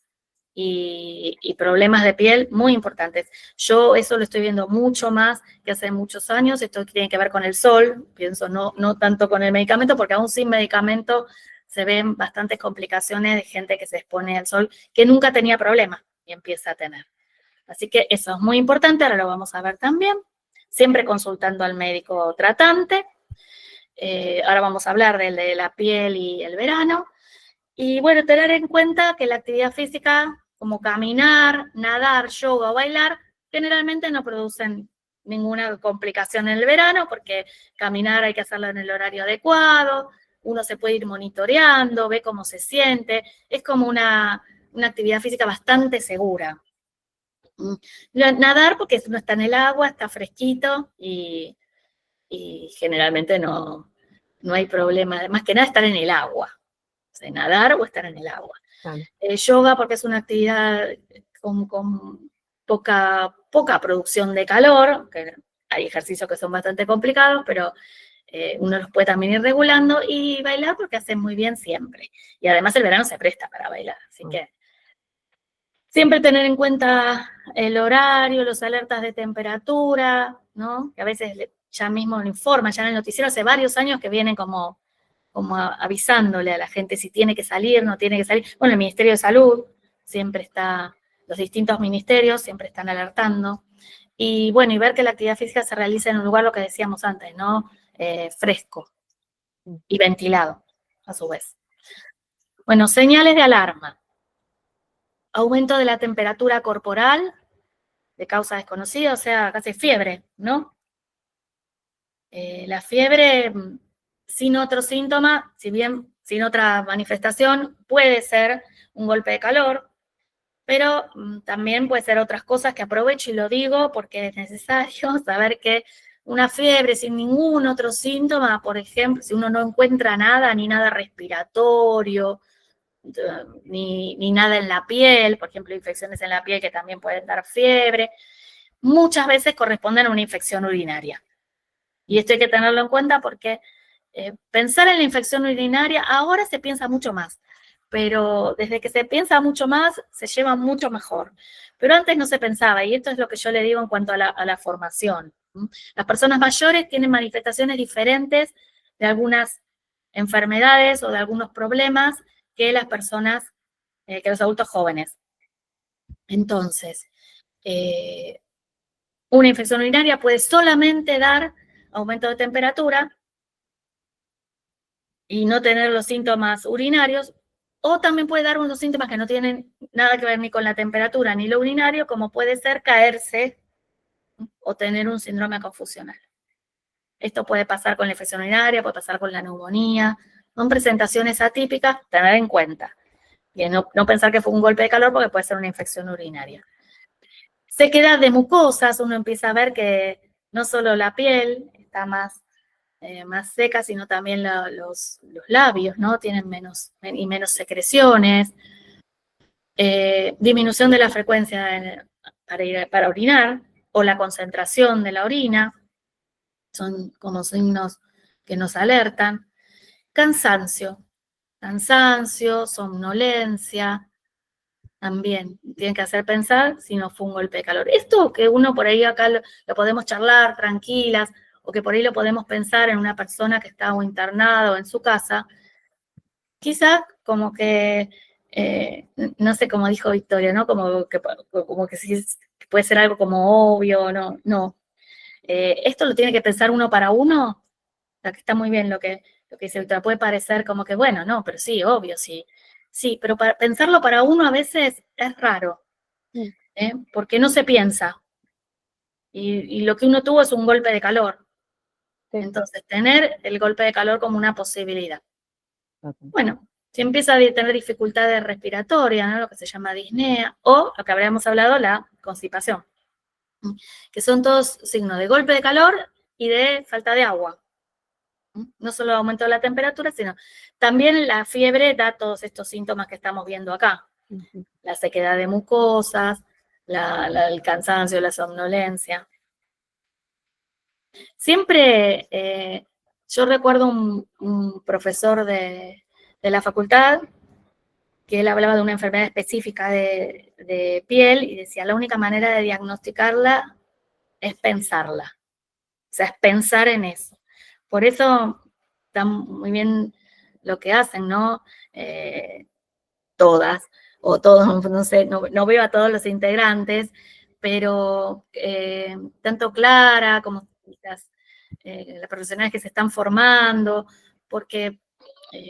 y problemas de piel muy importantes. Yo eso lo estoy viendo mucho más que hace muchos años. Esto tiene que ver con el sol, pienso, no tanto con el medicamento, porque aún sin medicamento se ven bastantes complicaciones de gente que se expone al sol que nunca tenía problemas y empieza a tener. Así que eso es muy importante, ahora lo vamos a ver también, siempre consultando al médico tratante. Ahora vamos a hablar del de la piel y el verano. Y bueno, tener en cuenta que la actividad física, como caminar, nadar, yoga o bailar, generalmente no producen ninguna complicación en el verano, porque caminar hay que hacerlo en el horario adecuado, uno se puede ir monitoreando, ve cómo se siente, es como una actividad física bastante segura. Nadar porque uno está en el agua, está fresquito y generalmente no hay problema, más que nada estar en el agua. Nadar o estar en el agua. Yoga porque es una actividad con poca producción de calor, que hay ejercicios que son bastante complicados, pero uno los puede también ir regulando, y bailar porque hace muy bien siempre. Y además el verano se presta para bailar, así que siempre tener en cuenta el horario, los alertas de temperatura, ¿no? Que a veces ya mismo lo informan, ya en el noticiero hace varios años que vienen como avisándole a la gente si tiene que salir, no tiene que salir. Bueno, el Ministerio de Salud siempre está, los distintos ministerios siempre están alertando. Y bueno, y ver que la actividad física se realiza en un lugar, lo que decíamos antes, ¿no? Fresco y ventilado, a su vez. Bueno, señales de alarma. Aumento de la temperatura corporal de causa desconocida, o sea, casi fiebre, ¿no? La fiebre sin otro síntoma, si bien sin otra manifestación, puede ser un golpe de calor, pero también puede ser otras cosas, que aprovecho y lo digo porque es necesario saber que una fiebre sin ningún otro síntoma, por ejemplo, si uno no encuentra nada, ni nada respiratorio, ni nada en la piel, por ejemplo, infecciones en la piel que también pueden dar fiebre, muchas veces corresponden a una infección urinaria. Y esto hay que tenerlo en cuenta porque pensar en la infección urinaria, ahora se piensa mucho más, pero desde que se piensa mucho más, se lleva mucho mejor. Pero antes no se pensaba, y esto es lo que yo le digo en cuanto a la formación. Las personas mayores tienen manifestaciones diferentes de algunas enfermedades o de algunos problemas que las personas, que los adultos jóvenes. Entonces, una infección urinaria puede solamente dar aumento de temperatura y no tener los síntomas urinarios, o también puede dar unos síntomas que no tienen nada que ver ni con la temperatura ni lo urinario, como puede ser caerse o tener un síndrome confusional. Esto puede pasar con la infección urinaria, puede pasar con la neumonía, son presentaciones atípicas, tener en cuenta. Y no pensar que fue un golpe de calor, porque puede ser una infección urinaria. Sequedad de mucosas, uno empieza a ver que no solo la piel está más seca, sino también los labios, ¿no? Tienen menos secreciones. Disminución de la frecuencia para orinar, o la concentración de la orina, son como signos que nos alertan. Cansancio, somnolencia, también tienen que hacer pensar si no fue un golpe de calor. Esto que uno por ahí acá lo podemos charlar tranquilas, o que por ahí lo podemos pensar en una persona que está o internada o en su casa, quizás como que, no sé, como dijo Victoria, ¿no? Como que sí puede ser algo como obvio, no. Esto lo tiene que pensar uno para uno, o sea, que está muy bien lo que dice Victoria, puede parecer como que, bueno, no, pero sí, obvio, sí. Sí, pero pensarlo para uno a veces es raro, porque no se piensa. Y lo que uno tuvo es un golpe de calor. Sí. Entonces, tener el golpe de calor como una posibilidad. Okay. Bueno, si empieza a tener dificultades respiratorias, ¿no? Lo que se llama disnea, o lo que habríamos hablado, la constipación, que son todos signos de golpe de calor y de falta de agua. No solo aumento de la temperatura, sino también la fiebre da todos estos síntomas que estamos viendo acá. La sequedad de mucosas, el cansancio, la somnolencia. Siempre, yo recuerdo un profesor de la facultad que él hablaba de una enfermedad específica de piel y decía, la única manera de diagnosticarla es pensarla. O sea, es pensar en eso. Por eso está muy bien lo que hacen, ¿no? Todas, o todos, no sé, no veo a todos los integrantes, pero tanto Clara como las profesionales que se están formando, porque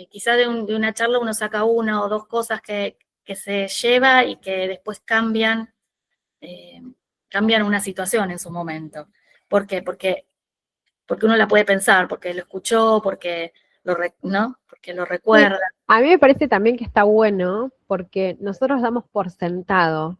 quizás de una charla uno saca una o dos cosas que se lleva y que después cambian una situación en su momento. ¿Por qué? Porque uno la puede pensar, porque lo escuchó, porque porque lo recuerda. Sí, a mí me parece también que está bueno, porque nosotros damos por sentado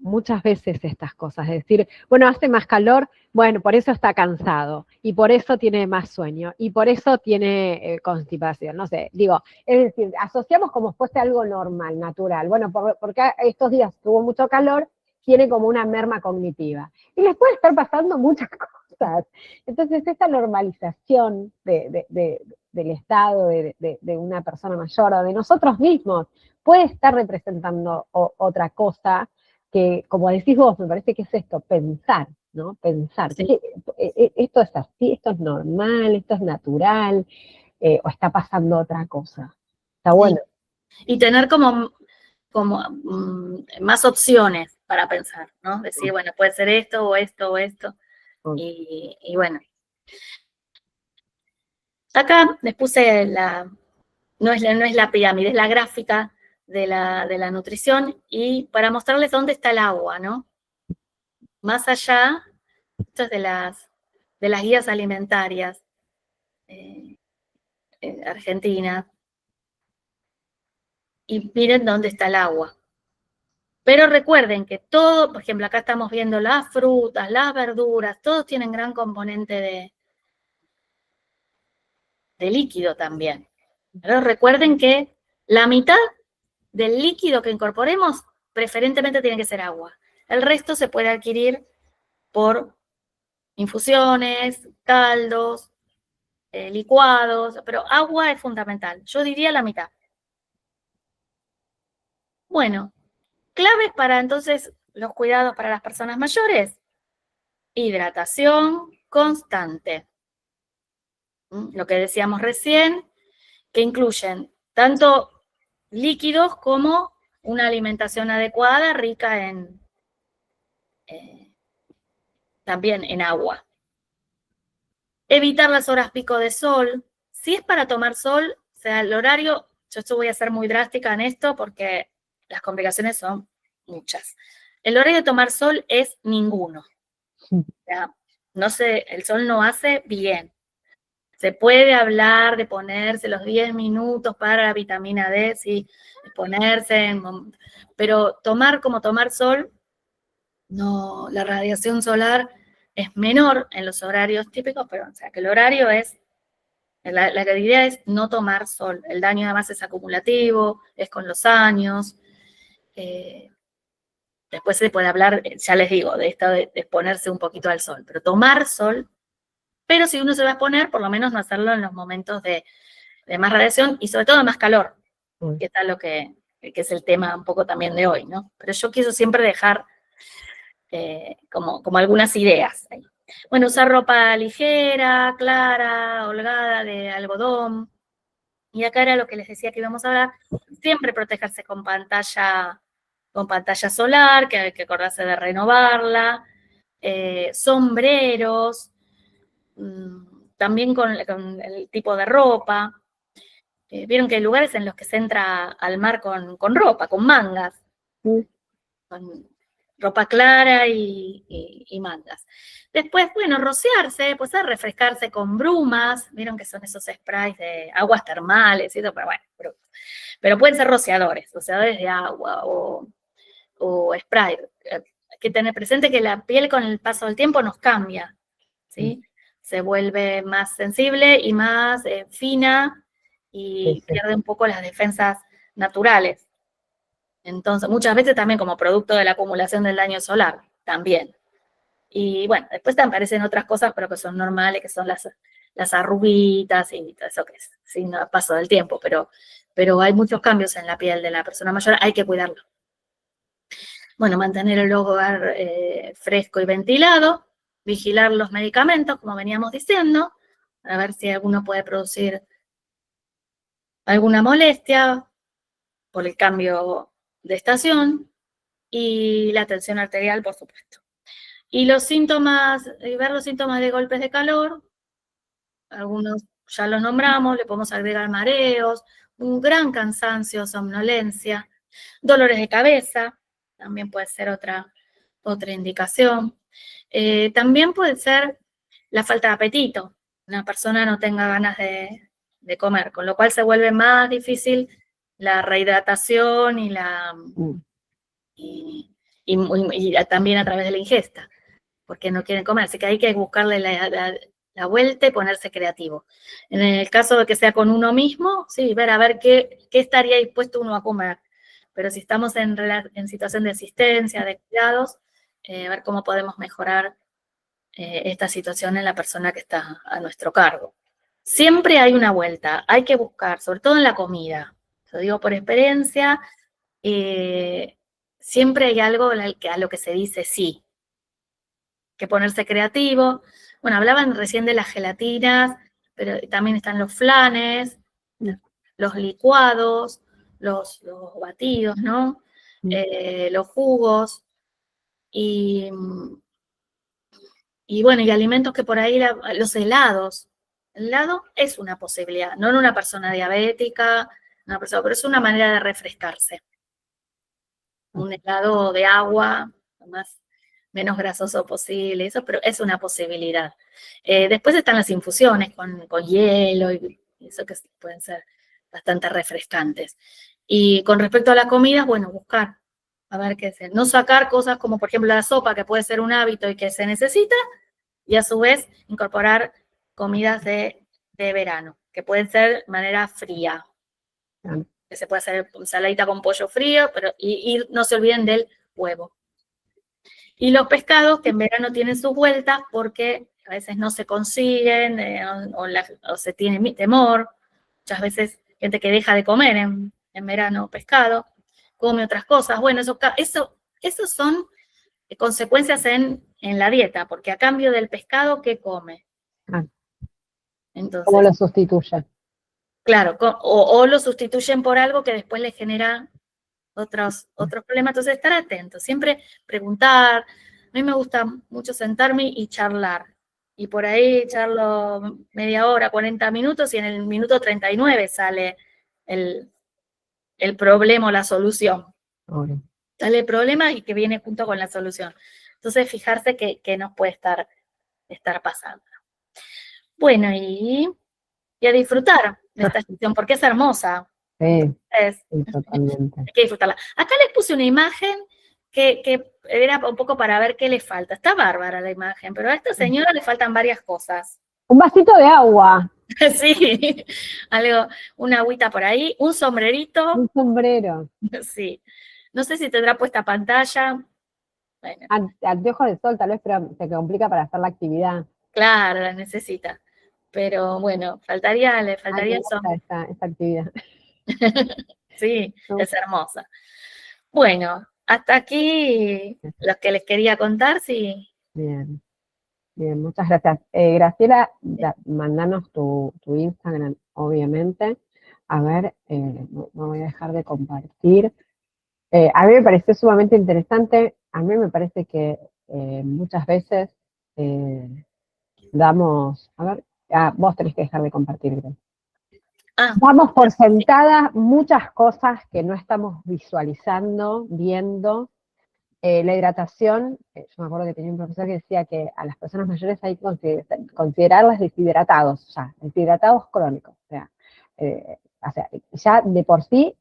muchas veces estas cosas, es decir, bueno, hace más calor, bueno, por eso está cansado, y por eso tiene más sueño, y por eso tiene constipación, no sé, digo, es decir, asociamos como si fuese algo normal, natural, bueno, porque estos días tuvo mucho calor, tiene como una merma cognitiva. Y les puede estar pasando muchas cosas. Entonces, esta normalización del estado de una persona mayor o de nosotros mismos puede estar representando otra cosa que, como decís vos, me parece que es esto, pensar, ¿no? Pensar. Sí. Esto es así, esto es normal, esto es natural, o está pasando otra cosa. Está bueno. Sí. Y tener como más opciones para pensar, ¿no? Decir, bueno, puede ser esto o esto o esto. Y bueno. Acá les puse no es la pirámide, es la gráfica de la nutrición, y para mostrarles dónde está el agua, ¿no? Más allá, esto es de las guías alimentarias en Argentina, y miren dónde está el agua. Pero recuerden que todo, por ejemplo, acá estamos viendo las frutas, las verduras, todos tienen gran componente de líquido también. Pero recuerden que la mitad del líquido que incorporemos preferentemente tiene que ser agua. El resto se puede adquirir por infusiones, caldos, licuados, pero agua es fundamental. Yo diría la mitad. Bueno, claves para entonces los cuidados para las personas mayores: hidratación constante. Lo que decíamos recién, que incluyen tanto líquidos como una alimentación adecuada, rica también en agua. Evitar las horas pico de sol. Si es para tomar sol, o sea, el horario, yo voy a ser muy drástica en esto porque las complicaciones son muchas. El horario de tomar sol es ninguno. O sea, el sol no hace bien. Se puede hablar de ponerse los 10 minutos para la vitamina D, sí, pero tomar sol, no, la radiación solar es menor en los horarios típicos, pero o sea que el horario es, la idea es no tomar sol. El daño además es acumulativo, es con los años. Después se puede hablar, ya les digo, de esto de exponerse un poquito al sol, pero tomar sol. Pero si uno se va a exponer, por lo menos no hacerlo en los momentos de más radiación y sobre todo de más calor, que está que es el tema un poco también de hoy, ¿no? Pero yo quiero siempre dejar como algunas ideas ahí. Bueno, usar ropa ligera, clara, holgada, de algodón. Y acá era lo que les decía que íbamos a hablar. Siempre protegerse con pantalla solar, que hay que acordarse de renovarla. Sombreros. También con el tipo de ropa. Vieron que hay lugares en los que se entra al mar con ropa, con mangas. Con ropa clara y mangas. Después, bueno, rociarse, pues refrescarse con brumas. Vieron que son esos sprays de aguas termales y eso, pero bueno, pero pueden ser rociadores de agua o spray. Hay que tener presente que la piel con el paso del tiempo nos cambia, ¿sí? Se vuelve más sensible y más fina y pierde un poco las defensas naturales. Entonces, muchas veces también como producto de la acumulación del daño solar, también. Y bueno, después te aparecen otras cosas, pero que son normales, que son las arruguitas y todo eso que es sin paso del tiempo, pero hay muchos cambios en la piel de la persona mayor, hay que cuidarlo. Bueno, mantener el hogar fresco y ventilado, vigilar los medicamentos, como veníamos diciendo, a ver si alguno puede producir alguna molestia por el cambio de estación, y la tensión arterial, por supuesto. Y ver los síntomas de golpes de calor, algunos ya los nombramos, le podemos agregar mareos, un gran cansancio, somnolencia, dolores de cabeza, también puede ser otra indicación. También puede ser la falta de apetito, una persona no tenga ganas de comer, con lo cual se vuelve más difícil la rehidratación y también a través de la ingesta, porque no quieren comer, así que hay que buscarle la vuelta y ponerse creativo. En el caso de que sea con uno mismo, sí, ver a ver qué estaría dispuesto uno a comer. pero si estamos en situación de asistencia, de cuidados, ver cómo podemos mejorar esta situación en la persona que está a nuestro cargo. Siempre hay una vuelta, hay que buscar, sobre todo en la comida. Lo digo por experiencia, siempre hay algo a lo que se dice sí. Que ponerse creativo. Bueno, hablaban recién de las gelatinas, pero también están los flanes, los licuados, los batidos, ¿no? Los jugos, y bueno, y alimentos que por ahí, los helados. El helado es una posibilidad, no en una persona diabética, pero es una manera de refrescarse. Un helado de agua, menos grasoso posible, eso, pero es una posibilidad. Después están las infusiones con hielo y eso que pueden ser bastante refrescantes. Y con respecto a las comidas, bueno, buscar, a ver qué hacer. No sacar cosas como, por ejemplo, la sopa, que puede ser un hábito y que se necesita, y a su vez incorporar comidas de verano, que pueden ser de manera fría. Que se puede hacer ensaladita con pollo frío, pero y no se olviden del huevo. Y los pescados que en verano tienen sus vueltas porque a veces no se consiguen o se tiene temor. Muchas veces gente que deja de comer en verano pescado, come otras cosas. Bueno, eso son consecuencias en la dieta, porque a cambio del pescado, ¿qué come? Entonces, ¿cómo lo sustituye? Claro, o lo sustituyen por algo que después le genera otros problemas. Entonces, estar atentos, siempre preguntar. A mí me gusta mucho sentarme y charlar. Y por ahí charlo media hora, 40 minutos, y en el minuto 39 sale el problema o la solución. Okay. Sale el problema y que viene junto con la solución. Entonces, fijarse que nos puede estar pasando. Bueno, y a disfrutar de esta sesión, porque es hermosa. Sí, Sí, totalmente. hay que disfrutarla. Acá les puse una imagen que era un poco para ver qué le falta. Está bárbara la imagen, pero a esta señora le faltan varias cosas. Un vasito de agua. Sí, una agüita por ahí, un sombrerito. Un sombrero. Sí. No sé si tendrá puesta pantalla. Bueno. Anteojos de sol, tal vez, pero se complica para hacer la actividad. Claro, la necesita. Pero bueno, le faltaría eso. Esta actividad. Sí, es hermosa. Bueno, hasta aquí los que les quería contar, sí. Bien, muchas gracias. Graciela, mandanos tu Instagram, obviamente. A ver, no voy a dejar de compartir. A mí me pareció sumamente interesante. A mí me parece que muchas veces damos, a ver, vos tenés que dejar de compartir, Grace. Damos por sentadas muchas cosas que no estamos visualizando, viendo. La hidratación, yo me acuerdo que tenía un profesor que decía que a las personas mayores hay que considerarlas deshidratados crónicos. O sea, ya de por sí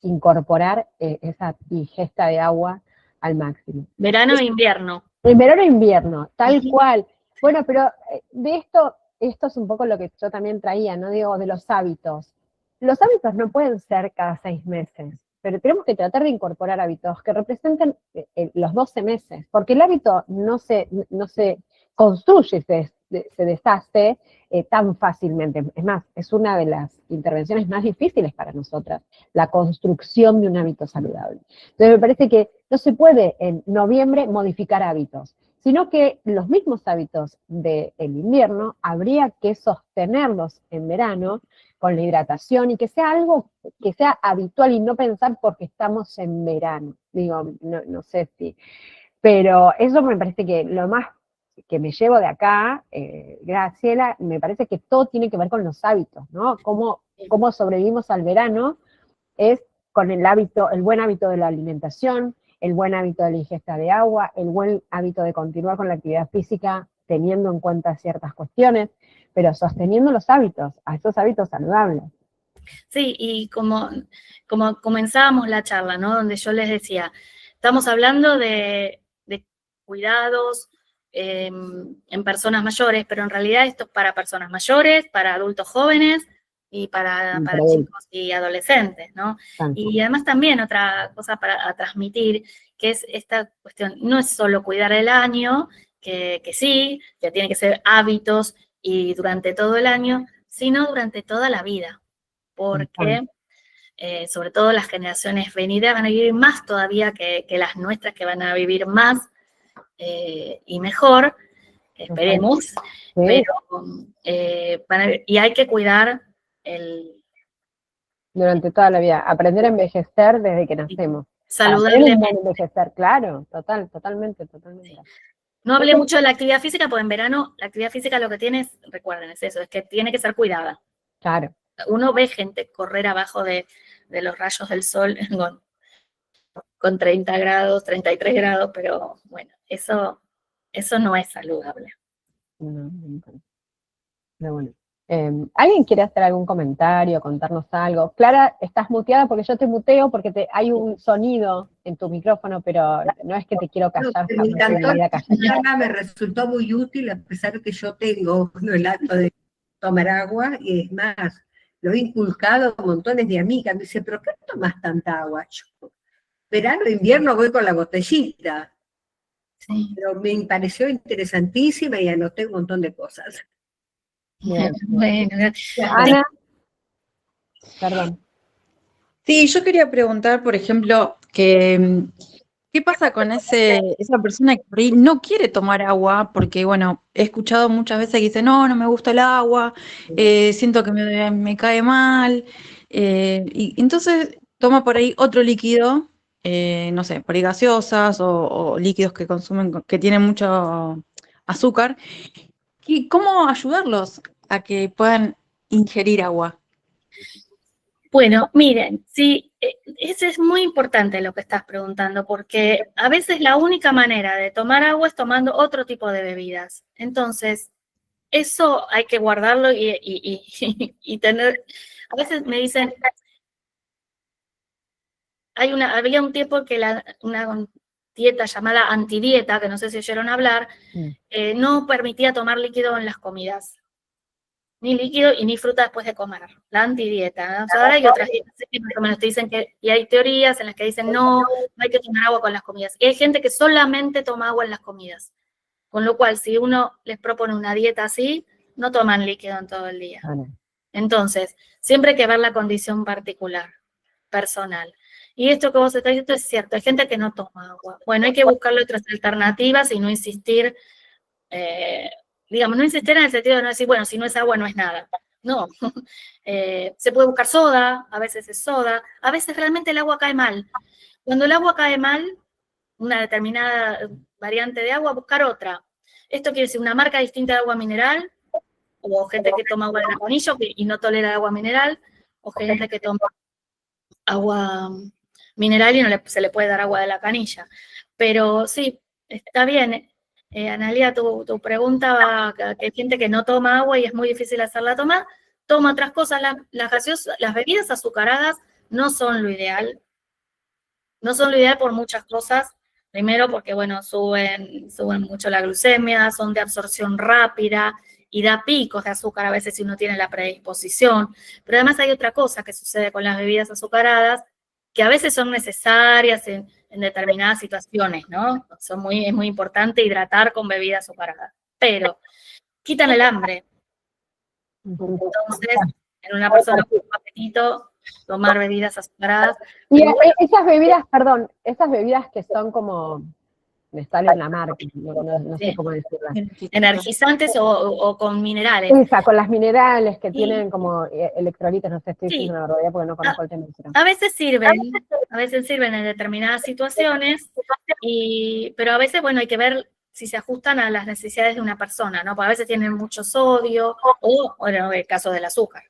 incorporar esa ingesta de agua al máximo. Verano e invierno. En verano e invierno, tal cual. Bueno, pero de esto es un poco lo que yo también traía, ¿no? Digo, de los hábitos. Los hábitos no pueden ser cada 6 meses, pero tenemos que tratar de incorporar hábitos que representen los 12 meses, porque el hábito no se construye, se deshace tan fácilmente. Es más, es una de las intervenciones más difíciles para nosotras, la construcción de un hábito saludable. Entonces me parece que no se puede en noviembre modificar hábitos, sino que los mismos hábitos del invierno habría que sostenerlos en verano con la hidratación y que sea algo que sea habitual y no pensar porque estamos en verano. Digo, no sé si... Pero eso me parece que lo más que me llevo de acá, Graciela, me parece que todo tiene que ver con los hábitos, ¿no? Cómo sobrevivimos al verano es con el buen hábito de la alimentación, el buen hábito de la ingesta de agua, el buen hábito de continuar con la actividad física teniendo en cuenta ciertas cuestiones, pero sosteniendo los hábitos, a esos hábitos saludables. Sí, y como comenzábamos la charla, ¿no? Donde yo les decía, estamos hablando de cuidados en personas mayores, pero en realidad esto es para personas mayores, para adultos jóvenes y para Para chicos y adolescentes, ¿no? tanto. Y además también otra cosa para transmitir, que es esta cuestión, no es solo cuidar el año, que sí, que tiene que ser hábitos y durante todo el año, sino durante toda la vida, porque sobre todo las generaciones venideras van a vivir más todavía que las nuestras, que van a vivir más y mejor, esperemos, Sí. pero y hay que cuidar Durante toda la vida. Aprender a envejecer desde que nacemos. Para tener un saludablemente. buen envejecer, claro, totalmente. No hablé mucho de la actividad física, porque en verano la actividad física lo que tiene es, recuerden, es eso, es que tiene que ser cuidada. Claro. Uno ve gente correr abajo de los rayos del sol con 30 grados, 33 grados, pero bueno, eso no es saludable. No, pero bueno. ¿Alguien quiere hacer algún comentario, contarnos algo? Clara, estás muteada porque yo te muteo porque hay un sonido en tu micrófono, pero no es que te quiero callar. Me encantó la charla, me resultó muy útil, a pesar de que yo tengo el acto de tomar agua, y es más, lo he inculcado a montones de amigas. Me dice, ¿pero qué tomas tanta agua? Yo, verano e invierno voy con la botellita. Sí. Pero me pareció interesantísima y anoté un montón de cosas. Bien. Bueno, Ana, perdón. Sí, yo quería preguntar, por ejemplo, ¿qué pasa con esa persona que por ahí no quiere tomar agua? Porque, bueno, he escuchado muchas veces que dicen, no me gusta el agua, siento que me cae mal, y entonces toma por ahí otro líquido, no sé, por ahí gaseosas o líquidos que consumen, que tienen mucho azúcar. ¿Cómo ayudarlos a que puedan ingerir agua? Bueno, miren, sí, eso es muy importante lo que estás preguntando, porque a veces la única manera de tomar agua es tomando otro tipo de bebidas. Entonces, eso hay que guardarlo y tener. A veces me dicen, había un tiempo que una dieta llamada antidieta, que no sé si oyeron hablar, no permitía tomar líquido en las comidas. Ni líquido y ni fruta después de comer, la antidieta, ¿no? O sea, ahora hay otras dietas que más o menos te dicen y hay teorías en las que dicen no hay que tomar agua con las comidas. Y hay gente que solamente toma agua en las comidas. Con lo cual, si uno les propone una dieta así, no toman líquido en todo el día. Entonces, siempre hay que ver la condición particular, personal. Y esto que vos estás diciendo es cierto, hay gente que no toma agua. Bueno, hay que buscarle otras alternativas y no insistir, digamos, no insistir en el sentido de no decir, bueno, si no es agua, no es nada. No, se puede buscar soda, a veces es soda, a veces realmente el agua cae mal. Cuando el agua cae mal, una determinada variante de agua, buscar otra. Esto quiere decir una marca distinta de agua mineral, o gente que toma agua de la canilla y no tolera agua mineral, o gente que toma agua mineral y no se le puede dar agua de la canilla. Pero sí, está bien. Analia, tu pregunta va que hay gente que no toma agua y es muy difícil hacerla tomar, toma otras cosas. Las bebidas azucaradas no son lo ideal. No son lo ideal por muchas cosas. Primero porque, bueno, suben mucho la glucemia, son de absorción rápida y da picos de azúcar a veces si uno tiene la predisposición. Pero además hay otra cosa que sucede con las bebidas azucaradas, que a veces son necesarias en determinadas situaciones, ¿no? Es muy importante hidratar con bebidas azucaradas. Pero quitan el hambre. Entonces, en una persona con apetito, tomar bebidas azucaradas. Y esas bebidas, perdón, esas bebidas que son como, me sale en la marca, no sé cómo decirlas. Energizantes o con minerales. Esa, con las minerales que tienen como electrolitos, no sé, estoy diciendo la verdad porque no conozco el tema. A veces sirven en determinadas situaciones, pero a veces, bueno, hay que ver si se ajustan a las necesidades de una persona, ¿no? Porque a veces tienen mucho sodio o, bueno, el caso del azúcar.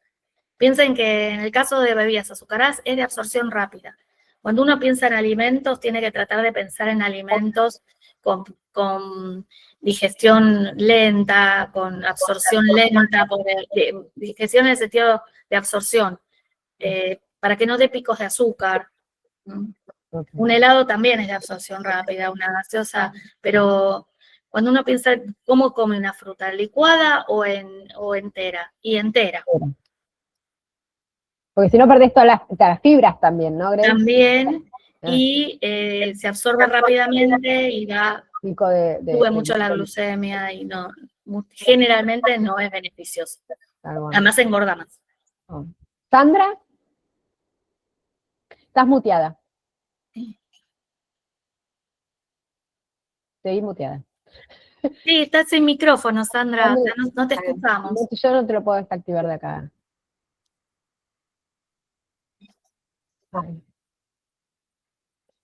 Piensen que en el caso de bebidas azucaradas es de absorción rápida. Cuando uno piensa en alimentos, tiene que tratar de pensar en alimentos con digestión lenta, con absorción lenta, digestión en el sentido de absorción, para que no dé picos de azúcar. Un helado también es de absorción rápida, una gaseosa, pero cuando uno piensa cómo come una fruta, licuada o entera, y entera. Porque si no perdés todas las fibras también, ¿no, Grace? También, y se absorbe rápidamente y Pico sube mucho la glucemia y no, generalmente no es beneficioso. Además engorda más. Sandra, estás muteada. Seguí muteada. Sí, estás sin micrófono, Sandra, no te escuchamos. Yo no te lo puedo desactivar de acá.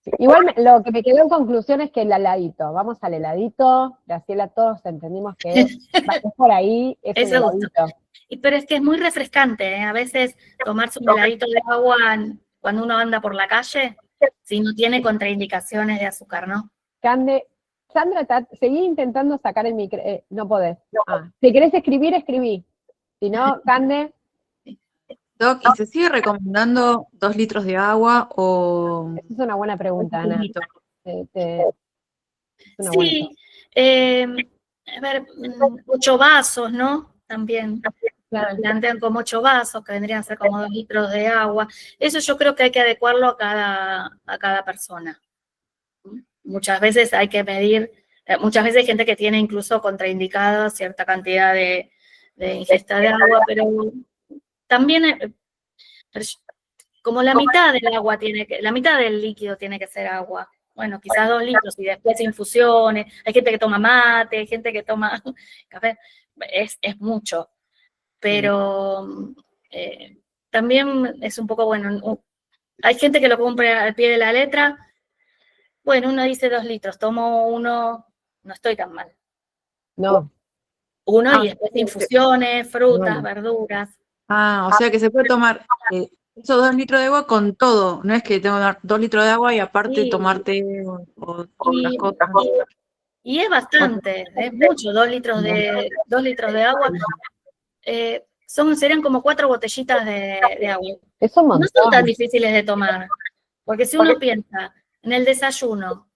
Sí, igual lo que me quedó en conclusión es que el heladito, vamos al heladito, Graciela, todos entendimos que es por ahí, es un heladito. Pero es que es muy refrescante, ¿eh? A veces tomarse un heladito de agua cuando uno anda por la calle, si no tiene contraindicaciones de azúcar, ¿no? Cande, Sandra, seguí intentando sacar el micro, no podés. Si querés escribir, escribí. Si no, Cande. Doc, ¿y se sigue recomendando 2 litros de agua o...? Esa es una buena pregunta, Ana. Sí, a ver, 8 vasos, ¿no? También plantean como 8 vasos, que vendrían a ser como 2 litros de agua. Eso yo creo que hay que adecuarlo a cada persona. Muchas veces hay que medir, muchas veces hay gente que tiene incluso contraindicada cierta cantidad de ingesta de agua, pero también como la mitad del agua la mitad del líquido tiene que ser agua. Bueno, quizás 2 litros y después infusiones. Hay gente que toma mate, hay gente que toma café. Es mucho. Pero también es un poco bueno. Hay gente que lo compra al pie de la letra. Bueno, uno dice 2 litros, tomo uno, no estoy tan mal. No. Uno y después infusiones, frutas, verduras. O sea que se puede tomar esos 2 litros de agua con todo. No es que tengo que dar 2 litros de agua y aparte tomarte otras cosas. Y es bastante, es mucho, 2 litros de agua. Serían como 4 botellitas de agua. Eso no son tan difíciles de tomar, porque si uno piensa en el desayuno,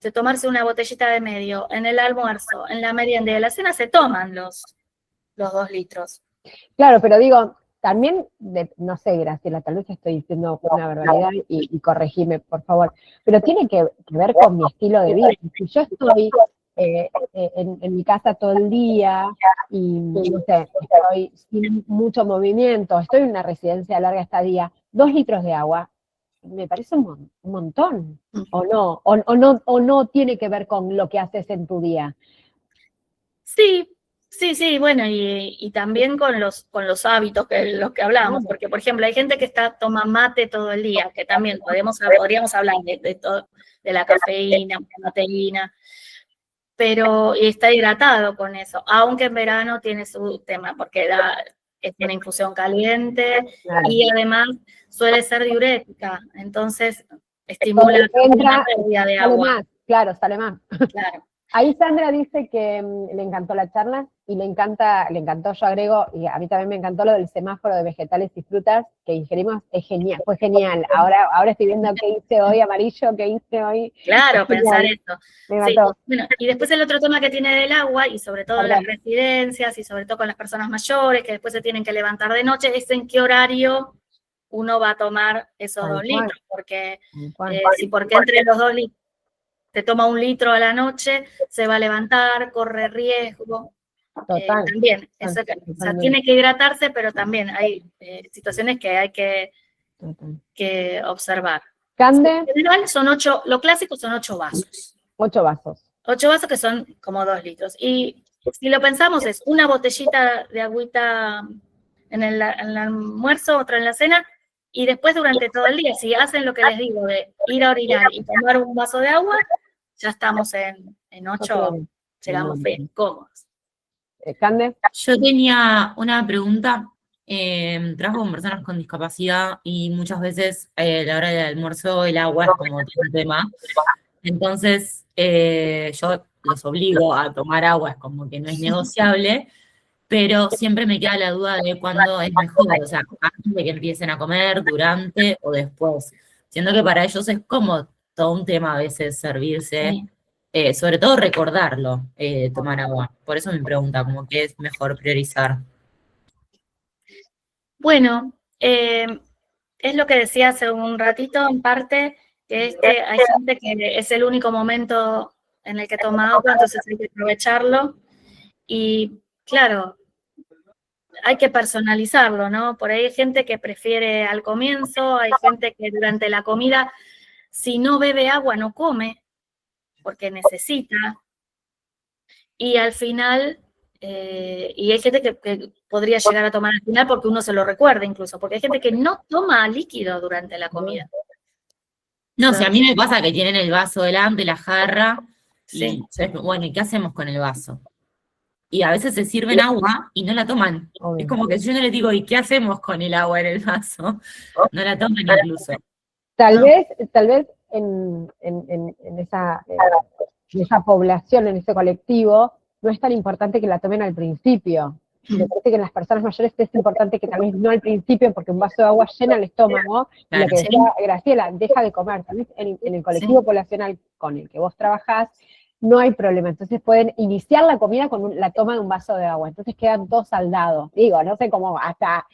de tomarse una botellita de medio, en el almuerzo, en la merienda y en la cena se toman los 2 litros. Claro, pero digo, también, no sé, Graciela, tal vez estoy diciendo una barbaridad y corregime, por favor, pero tiene que ver con mi estilo de vida. Si yo estoy en mi casa todo el día y, no sé, estoy sin mucho movimiento, estoy en una residencia de larga estadía, 2 litros de agua, me parece un montón, ¿o no? ¿O no tiene que ver con lo que haces en tu día? Sí, bueno, y también con los hábitos los que hablamos, porque, por ejemplo, hay gente que toma mate todo el día, que también podríamos hablar de todo, de la cafeína, la mateína, pero está hidratado con eso, aunque en verano tiene su tema, porque es una infusión caliente y además suele ser diurética, entonces estimula la pérdida de agua. Sale más. Claro. Ahí Sandra dice que le encantó la charla y le encantó, yo agrego, y a mí también me encantó lo del semáforo de vegetales y frutas que ingerimos, fue genial. Ahora estoy viendo qué hice hoy, amarillo, qué hice hoy. Claro, pensar esto. Me mató. Bueno, y después el otro tema que tiene del agua, y sobre todo en las residencias, y sobre todo con las personas mayores, que después se tienen que levantar de noche, es en qué horario uno va a tomar esos 2 litros, porque porque entre los 2 litros se toma 1 litro a la noche, se va a levantar, corre riesgo. También, tiene que hidratarse, pero también hay situaciones que hay que observar. ¿Cande? En general son 8, lo clásico son 8 vasos. 8 vasos. 8 vasos que son como 2 litros. Y si lo pensamos es una botellita de agüita en el almuerzo, otra en la cena, y después durante todo el día, si hacen lo que les digo de ir a orinar y tomar un vaso de agua, ya estamos en 8, llegamos bien, cómodos. ¿Cande? Yo tenía una pregunta. Trabajo con personas con discapacidad y muchas veces a la hora del almuerzo el agua es como un tema. Entonces yo los obligo a tomar agua, es como que no es negociable, pero siempre me queda la duda de cuándo es mejor, o sea, antes de que empiecen a comer, durante o después. Siendo que para ellos es como todo un tema a veces servirse, sobre todo recordarlo, tomar agua. Por eso me pregunta, como que es mejor priorizar. Bueno, es lo que decía hace un ratito, en parte, que es que hay gente que es el único momento en el que toma agua, entonces hay que aprovecharlo. Y claro, hay que personalizarlo, ¿no? Por ahí hay gente que prefiere al comienzo, hay gente que durante la comida, si no bebe agua, no come, porque necesita. Y al final, y hay gente que podría llegar a tomar al final porque uno se lo recuerda incluso, porque hay gente que no toma líquido durante la comida. No, si a mí me pasa que tienen el vaso delante, la jarra, Sí. y bueno, ¿y qué hacemos con el vaso? Y a veces se sirven agua y no la toman. Obvio. Es como que yo no les digo, ¿y qué hacemos con el agua en el vaso? No la toman incluso. Tal No. vez en esa población, en ese colectivo, no es tan importante que la tomen al principio. Me parece que en las personas mayores es importante que tal vez no al principio, porque un vaso de agua llena el estómago, y Claro, lo que sí. decía Graciela, deja de comer. Tal vez en el colectivo poblacional con el que vos trabajás, no hay problema. Entonces pueden iniciar la comida con la toma de un vaso de agua. Entonces quedan todos saldados. Digo, no sé cómo hasta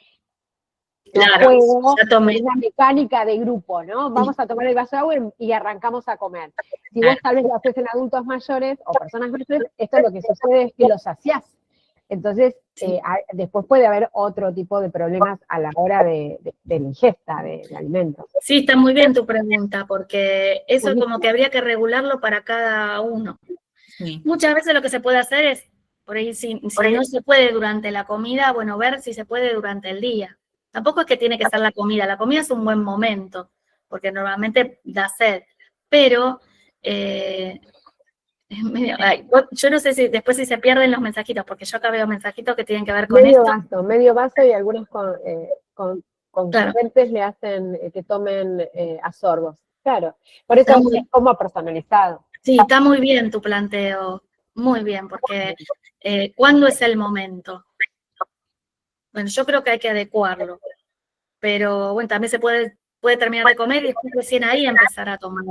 Claro, juego, ya tomé. es una mecánica de grupo, ¿no? Vamos a tomar el vaso de agua y arrancamos a comer. Si vos tal vez lo haces en adultos mayores o personas mayores, esto lo que sucede es que los saciás. Entonces, después puede haber otro tipo de problemas a la hora de la ingesta de alimentos. Sí, está muy bien tu pregunta, porque eso es como que habría que regularlo para cada uno. sí. Muchas veces lo que se puede hacer es, por ahí si no se puede durante la comida, bueno, ver si se puede durante el día. Tampoco es que tiene que ser la comida es un buen momento, porque normalmente da sed, pero yo no sé si después si se pierden los mensajitos, porque yo acá veo mensajitos que tienen que ver con Medio vaso y algunos concurrentes le hacen que tomen a sorbos. Claro, por eso es como personalizado. Sí, está muy bien tu planteo, muy bien, porque ¿cuándo es el momento? Bueno, yo creo que hay que adecuarlo, pero bueno, también se puede terminar de comer y después recién ahí empezar a tomar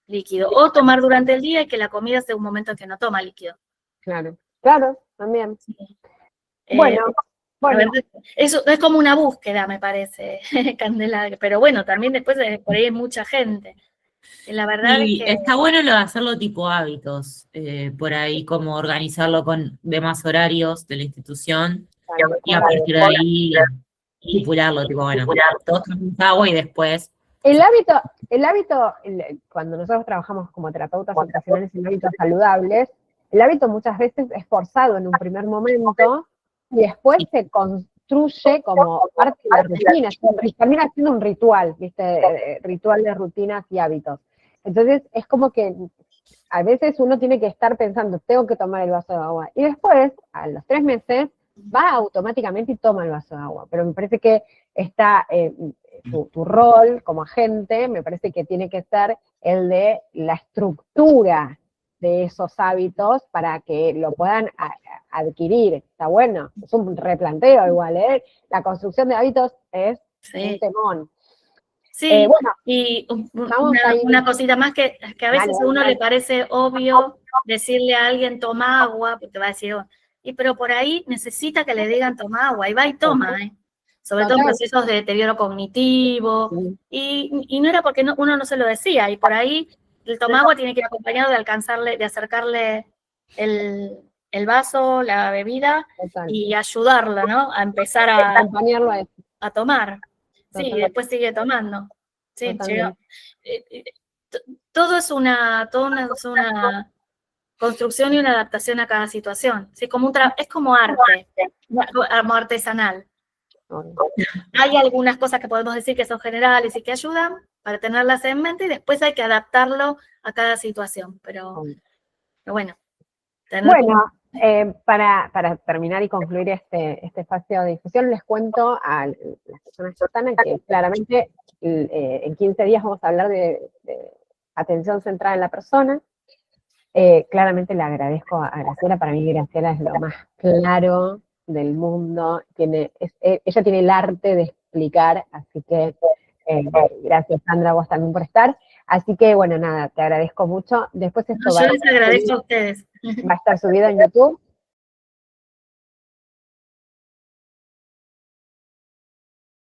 líquido, o tomar durante el día y que la comida sea un momento en que no toma líquido. Claro, también. Sí. Bueno. Eso es como una búsqueda, me parece, Candela, pero bueno, también después por ahí hay mucha gente. La verdad es que está bueno lo de hacerlo tipo hábitos, por ahí como organizarlo con demás horarios de la institución y a partir de ahí estipularlo, tipo, bueno, todos tomamos agua y después. El hábito, cuando nosotros trabajamos como terapeutas ocupacionales en hábitos saludables, el hábito muchas veces es forzado en un primer momento y después se construye como parte de la rutina, termina siendo un ritual, ¿viste? Ritual de rutinas y hábitos. Entonces es como que a veces uno tiene que estar pensando, tengo que tomar el vaso de agua, y después, a los 3 meses, va automáticamente y toma el vaso de agua. Pero me parece que está tu rol como agente, me parece que tiene que ser el de la estructura de esos hábitos para que lo puedan adquirir. Está bueno, es un replanteo igual, ¿eh? La construcción de hábitos es un temón. Sí, bueno, y una cosita más que a veces a uno le parece obvio decirle a alguien toma agua, porque va a decir, pero por ahí necesita que le digan toma agua, y va y toma, sobre todo en procesos de deterioro cognitivo, y no era porque uno no se lo decía, y por ahí el toma agua tiene que ir acompañado de acercarle el vaso, la bebida, y ayudarla, ¿no? A empezar acompañarlo a tomar. Sí, y después sigue tomando. Sí, todo es una construcción y una adaptación a cada situación. ¿Sí? Es como arte, como artesanal. Hay algunas cosas que podemos decir que son generales y que ayudan para tenerlas en mente y después hay que adaptarlo a cada situación. Pero bueno. Para terminar y concluir este espacio de difusión, les cuento a las personas que están que claramente en 15 días vamos a hablar de atención centrada en la persona. Claramente le agradezco a Graciela, para mí Graciela es lo más claro del mundo, ella tiene el arte de explicar, así que gracias Sandra, vos también por estar. Así que bueno, nada, te agradezco mucho. Después esto yo les agradezco a ustedes. Va a estar subido en YouTube.